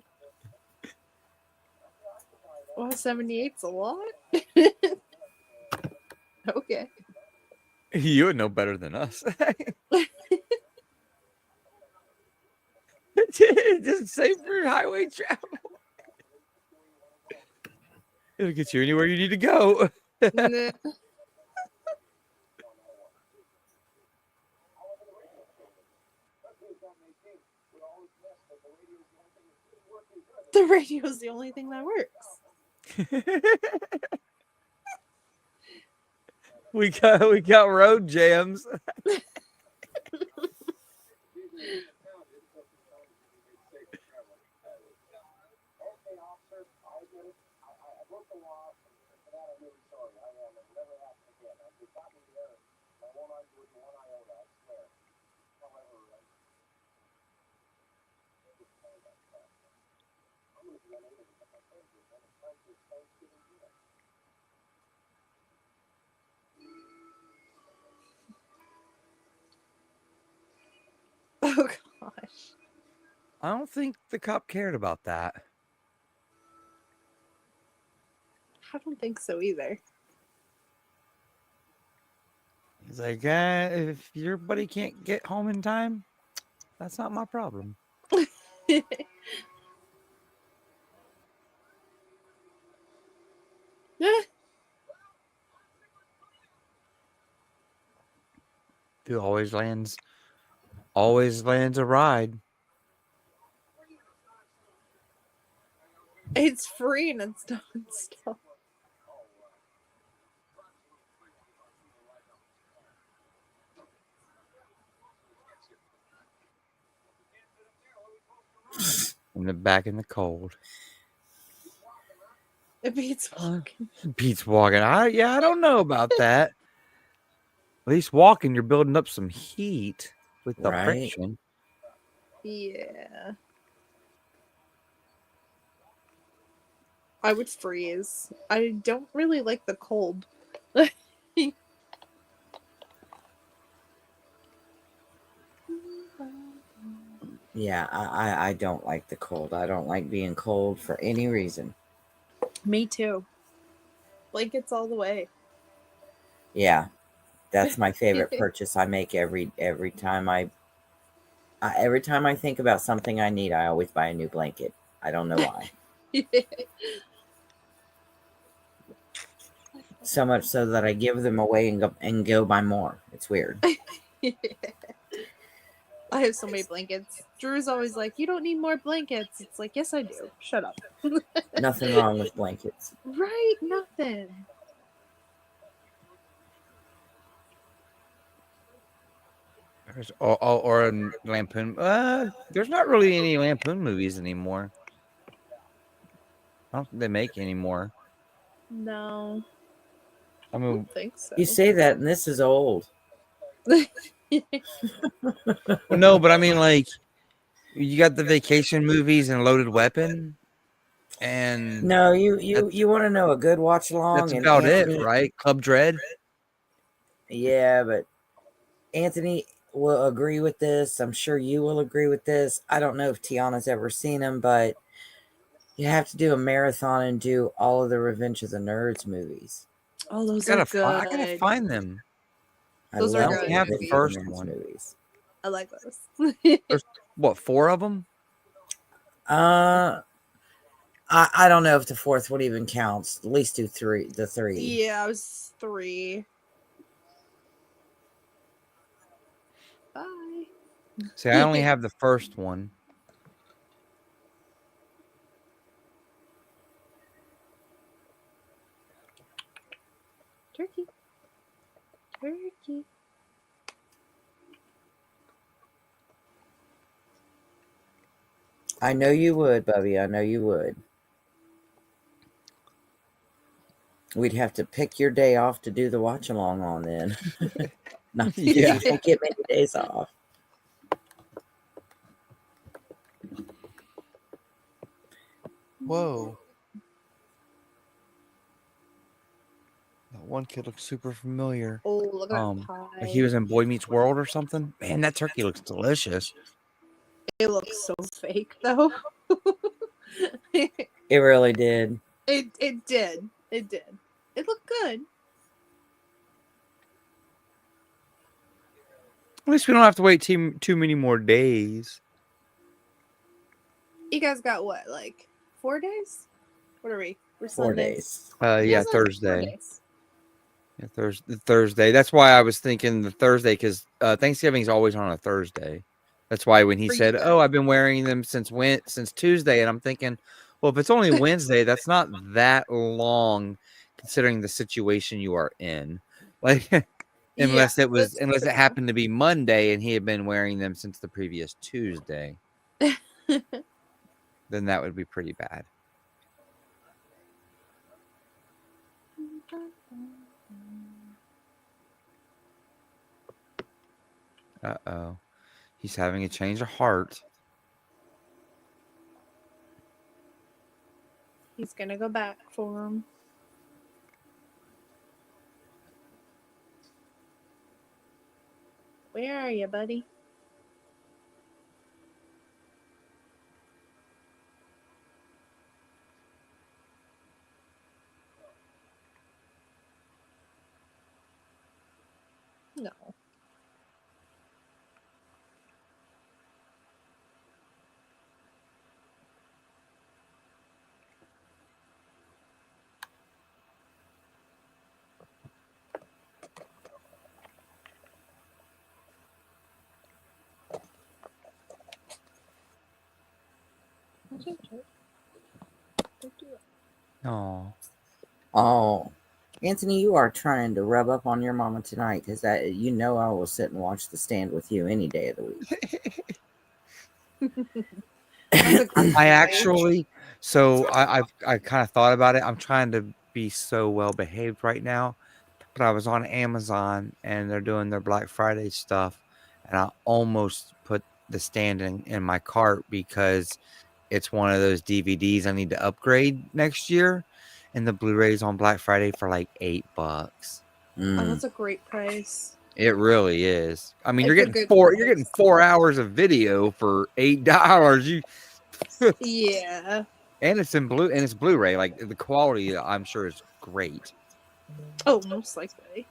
Well, 78's a lot. Okay. You would know better than us. Just safe for highway travel. It'll get you anywhere you need to go. Nah. The radio's the only thing that works. We got road jams. Oh gosh. I don't think the cop cared about that. I don't think so either. He's like, if your buddy can't get home in time, that's not my problem. Dude always lands a ride. It's free and it's non-stop. In the back in the cold. It beats walking. Pete's walking. I don't know about that. At least walking, you're building up some heat with the Right. friction. Yeah. I would freeze. I don't really like the cold. Yeah, I don't like the cold. I don't like being cold for any reason. Me too. Blankets all the way. Yeah, that's my favorite purchase I make every time every time I think about something I need, I always buy a new blanket. I don't know why. So much so that I give them away and go buy more. It's weird. I have so many blankets. Drew's always like, "You don't need more blankets." It's like, yes, I do. Shut up. Nothing wrong with blankets. Right? Nothing. Or a Lampoon. There's not really any Lampoon movies anymore. I don't think they make anymore. No, I I mean, don't think so. You say that, and this is old. well, no, but I mean, like, you got the vacation movies and Loaded Weapon, and No, you want to know a good watch along? that's And about Anthony, it, right? Club Dread. Yeah, but Anthony will agree with this. I'm sure you will agree with this. I don't know if Tiana's ever seen them, but you have to do a marathon and do all of the Revenge of the Nerds movies. Oh, those I are good. gotta find them. Those are I love only good have the movies. first Nerds one. movies. I like those. What, 4 of them? I don't know if the fourth one even counts. At least do the three. Yeah, I was 3. Bye. See, I only have the first one. Turkey. Turkey. I know you would, Bubby. I know you would. We'd have to pick your day off to do the watch along on then. Not that Yeah. you don't get many days off. Whoa. That one kid looks super familiar. Oh, look at that pie. Like he was in Boy Meets World or something. Man, that turkey looks delicious. It looks so fake, though. It really did. It did. It did. It looked good. At least we don't have to wait too many more days. You guys got what, like 4 days? What are we? We're 4 Sunday. days. You Yeah, guys have, like, 4 Thursday. days. Yeah, Thursday. That's why I was thinking the Thursday, because Thanksgiving is always on a Thursday. That's why when he For you said, guys. "Oh, I've been wearing them since Tuesday," and I'm thinking, well, if it's only Wednesday, that's not that long, considering the situation you are in. Like, unless Yeah, it was, that's unless it true. happened to be Monday and he had been wearing them since the previous Tuesday, then that would be pretty bad. Uh-oh. He's having a change of heart. He's gonna go back for him. Where are you, buddy? No. Oh. Oh, Anthony, you are trying to rub up on your mama tonight because I will sit and watch The Stand with you any day of the week. That's a great I point. actually, so I kind of thought about it. I'm trying to be so well behaved right now, but I was on Amazon and they're doing their Black Friday stuff, and I almost put The Stand in my cart because it's one of those DVDs I need to upgrade next year, and the Blu-ray's on Black Friday for like $8. Oh, Mm. that's a great price. It really is. I mean, It's you're a getting good four. price. You're getting 4 hours of video for $8. Yeah. And it's in blue, and it's Blu-ray. Like the quality, I'm sure is great. Oh, most likely.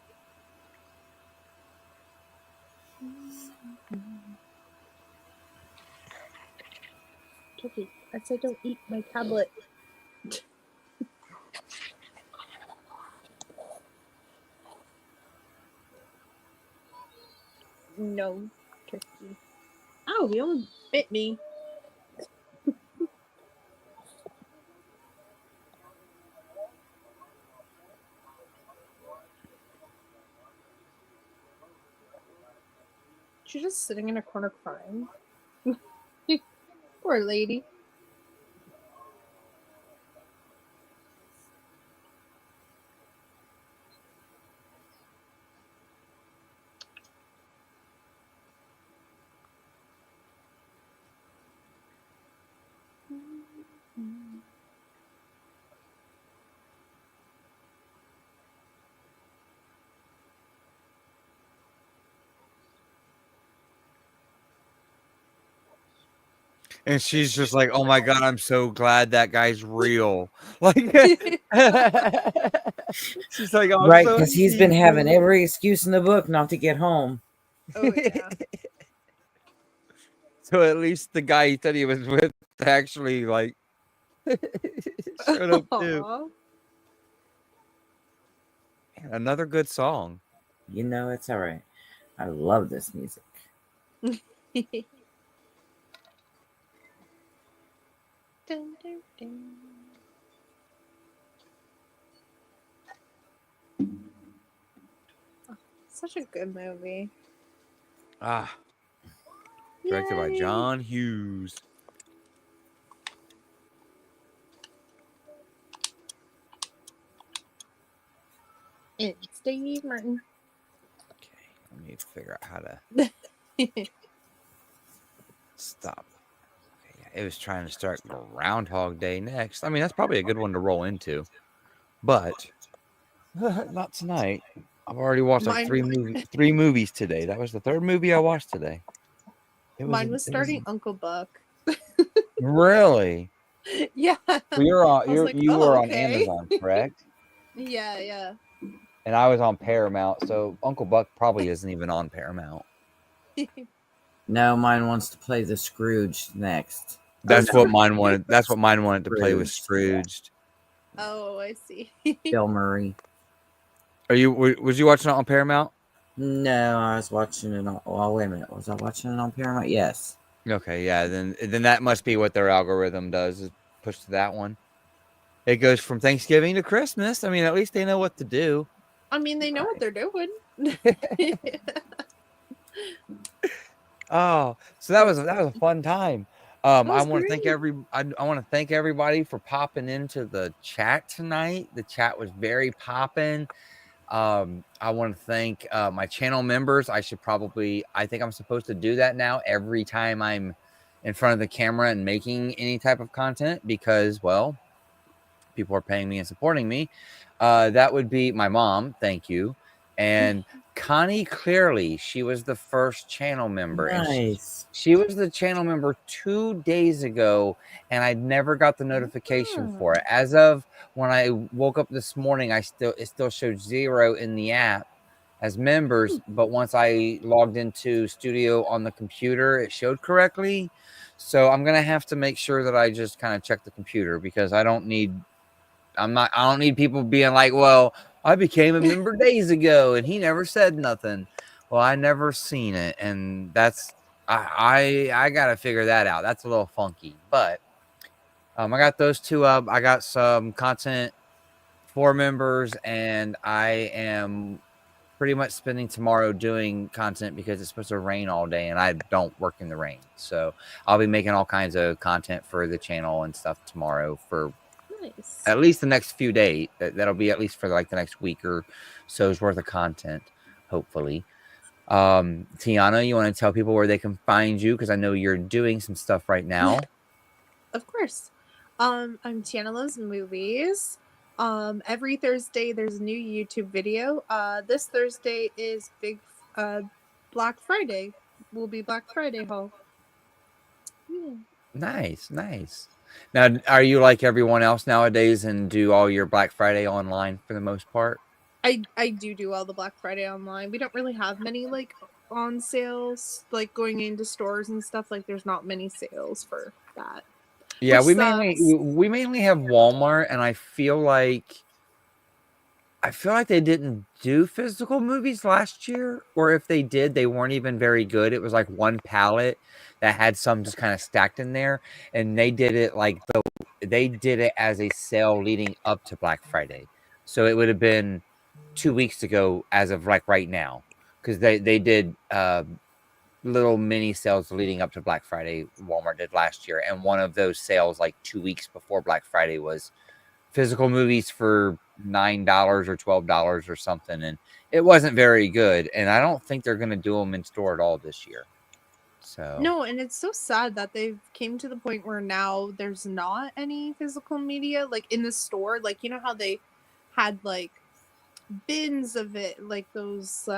Turkey, I said don't eat my tablet. No, Turkey. Oh, he almost bit me. She's just sitting in a corner crying. Poor lady. And she's just like, "Oh my god, I'm so glad that guy's real." Like, she's like, "Oh, I'm Right, so because he's been having every excuse in the book not to get home. Oh yeah. So at least the guy he said he was with actually like showed up too. Aw. Man, another good song. It's all right. I love this music. Dun, dun, dun. Oh, such a good movie. Ah, directed by Yay. John Hughes. And Steve Martin. Okay, let me figure out how to stop. Okay, yeah, it was trying to start Groundhog Day next. I mean, that's probably a good one to roll into, but not tonight. I've already watched like three movies today. That was the third movie I watched today. Mine was starting Uncle Buck. Really? Yeah. So you're on. I was like, You oh, were on okay. Amazon, correct? Yeah. And I was on Paramount, so Uncle Buck probably isn't even on Paramount. No, mine wants to play the Scrooge next. That's what mine wanted. That's what mine wanted to play with Scrooged. Scrooged. Oh, I see. Bill Murray. Was you watching it on Paramount? No, I was watching it on. Oh, wait a minute. Was I watching it on Paramount? Yes. Okay, yeah. Then that must be what their algorithm does, is push to that one. It goes from Thanksgiving to Christmas. I mean, at least they know what to do. I mean, they know what they're doing. Oh, so that was a fun time. That I was want to thank great. I want to thank everybody for popping into the chat tonight. The chat was very popping. I want to thank my channel members. I think I'm supposed to do that now every time I'm in front of the camera and making any type of content because, well, people are paying me and supporting me. That would be my mom. Thank you. And Connie Clearly, she was the first channel member. And Nice. she was the channel member 2 days ago, and I never got the notification for it. As of when I woke up this morning, it still showed 0 in the app as members, but once I logged into Studio on the computer, it showed correctly. So I'm gonna have to make sure that I just kind of check the computer because I don't need people being like, well, I became a member days ago and he never said nothing. Well, I never seen it, and that's I gotta figure that out. That's a little funky, but I got those two up. I got some content for members, and I am pretty much spending tomorrow doing content because it's supposed to rain all day and I don't work in the rain. So I'll be making all kinds of content for the channel and stuff tomorrow for Nice. at least the next few days. That'll be at least for like the next week or so's worth of content, hopefully. Tiana, you want to tell people where they can find you? Because I know you're doing some stuff right now. Of course. I'm Tiana Loves Movies. Every Thursday there's a new YouTube video. This Thursday is Black Friday. Will be Black Friday haul. Yeah. Nice. Now, are you like everyone else nowadays and do all your Black Friday online for the most part? I do all the Black Friday online. We don't really have many like on sales, like going into stores and stuff. Like there's not many sales for that. Yeah, Which we sucks. mainly have Walmart, and I feel like they didn't do physical movies last year, or if they did, they weren't even very good. It was like one pallet that had some just kind of stacked in there, and they did it as a sale leading up to Black Friday. So it would have been 2 weeks ago as of like right now, because they did little mini sales leading up to Black Friday. Walmart did last year, and one of those sales like 2 weeks before Black Friday was physical movies for $9 or $12 or something, and it wasn't very good. And I don't think they're going to do them in store at all this year. So No, and it's so sad that they've came to the point where now there's not any physical media like in the store. Like you know how they had like bins of it, like those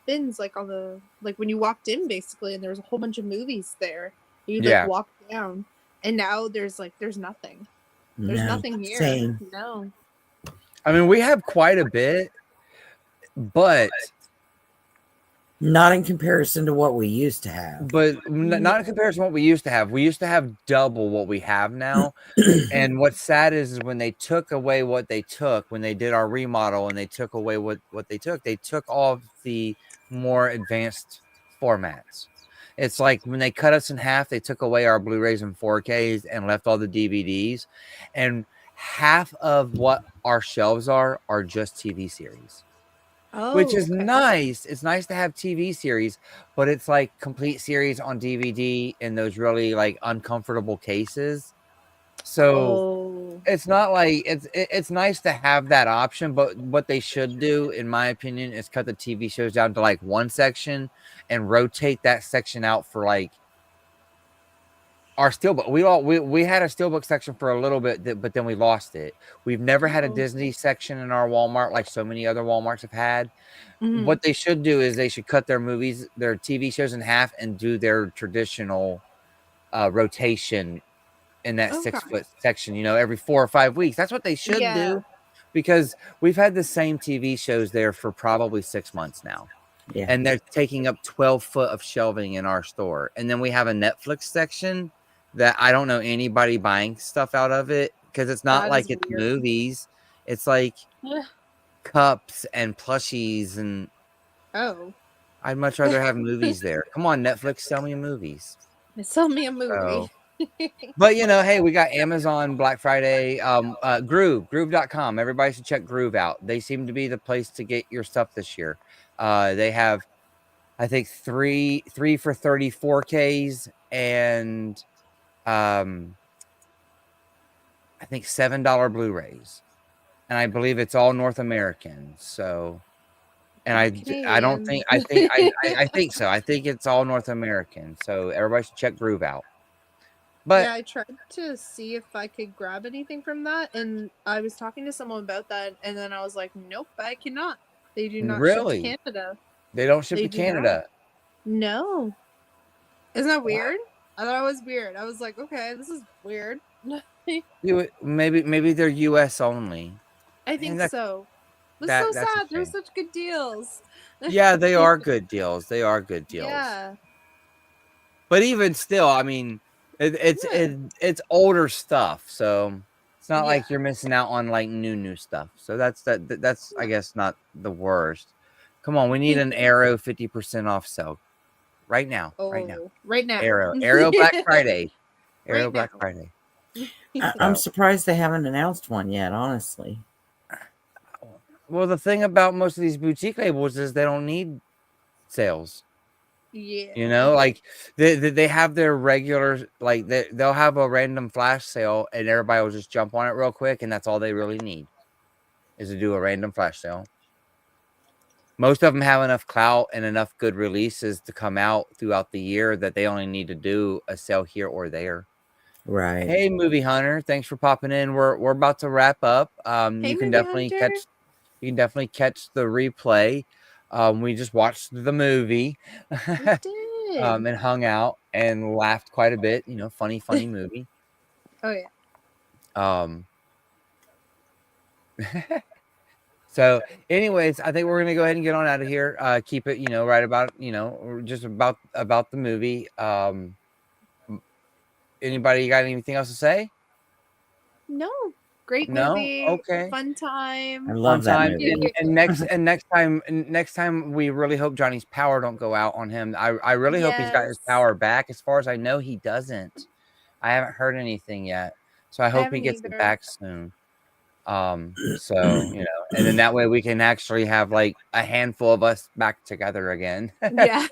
bins like on the like when you walked in basically, and there was a whole bunch of movies there. You'd like yeah, walk down, and now there's nothing. There's No, nothing here. same. No. I mean we have quite a bit, but Not in comparison to what we used to have. not in comparison to what we used to have. We used to have double what we have now. And what's sad is when they took away what they took, when they did our remodel and they took away what they took all of the more advanced formats. It's like when they cut us in half, they took away our Blu-rays and 4Ks and left all the DVDs. And half of what our shelves are just TV series. Oh, Which is okay. nice. It's nice to have TV series, but it's like complete series on DVD in those really like uncomfortable cases. So Oh. it's not like it's nice to have that option, but what they should do, in my opinion, is cut the TV shows down to like one section and rotate that section out for like our steelbook. We had a steelbook section for a little bit, but then we lost it. We've never had a Oh. Disney section in our Walmart like so many other Walmarts have had. Mhm. What they should do is they should cut their TV shows in half and do their traditional rotation in that Okay. 6-foot section, every 4 or 5 weeks. That's what they should Yeah. do, because we've had the same TV shows there for probably 6 months now. Yeah. And they're taking up 12 foot of shelving in our store. And then we have a Netflix section that I don't know anybody buying stuff out of it, because it's not That like is it's weird. movies. It's like Yeah. cups and plushies, and Oh. I'd much rather have movies there. Come on, Netflix, sell me movies. Sell me a movie. So But hey, we got Amazon Black Friday, Groove.com. Everybody should check Groove out. They seem to be the place to get your stuff this year. They have, I think, three for 34Ks and I think $7 Blu-rays. And I believe it's all North American. So, and I don't think I think so. I think it's all North American. So everybody should check Groove out. But yeah, I tried to see if I could grab anything from that, and I was talking to someone about that, and then I was like, nope, I cannot. They do not ship to really, Canada. they don't ship They to do not. Canada. No. Isn't that Wow. weird? I thought it was weird. I was like, okay, this is weird. Maybe they're U.S. only. I think that's so. It's so that's a sad. There's shame. such good deals. Yeah, they are good deals. They are good deals. Yeah. But even still, I mean, it's older stuff, so it's not like Yeah. you're missing out on like new stuff. So that's I guess not the worst. Come on, we need an Arrow 50% off sale right now. Right now. Oh, right now. Arrow Black Friday. Arrow Right Black now. Friday. I'm So- surprised they haven't announced one yet, honestly. Well, the thing about most of these boutique labels is they don't need sales. Yeah. Like they have their regular, like they'll have a random flash sale and everybody will just jump on it real quick, and that's all they really need is to do a random flash sale. Most of them have enough clout and enough good releases to come out throughout the year that they only need to do a sale here or there. Right. Hey, Movie Hunter, thanks for popping in. We're about to wrap up. Hey, You can Movie definitely Hunter. catch the replay. We just watched the movie. We did. And hung out and laughed quite a bit. Funny movie. Oh yeah. So anyways, I think we're gonna go ahead and get on out of here. Keep it, right about, just about the movie. Anybody got anything else to say? No. Great No? movie. Okay. Fun time. I love that time. movie. And next time we really hope Johnny's power don't go out on him. I really hope he's got his Yes. power back. As far as I know, he doesn't. I haven't heard anything yet, so I hope he haven't gets it either. back soon. So and then that way we can actually have like a handful of us back together again. Yeah.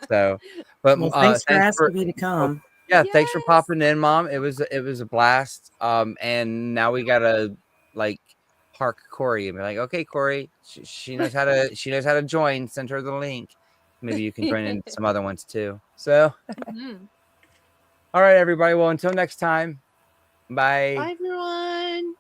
Well, thanks for asking me to come. Yeah, thanks for Yes. popping in, Mom. It was a blast. And now we gotta like park Corey and be like, okay, Corey, she knows how to join. Send her the link. Maybe you can join in some other ones too. So, Mhm. all right, everybody. Well, until next time, bye. Bye, everyone.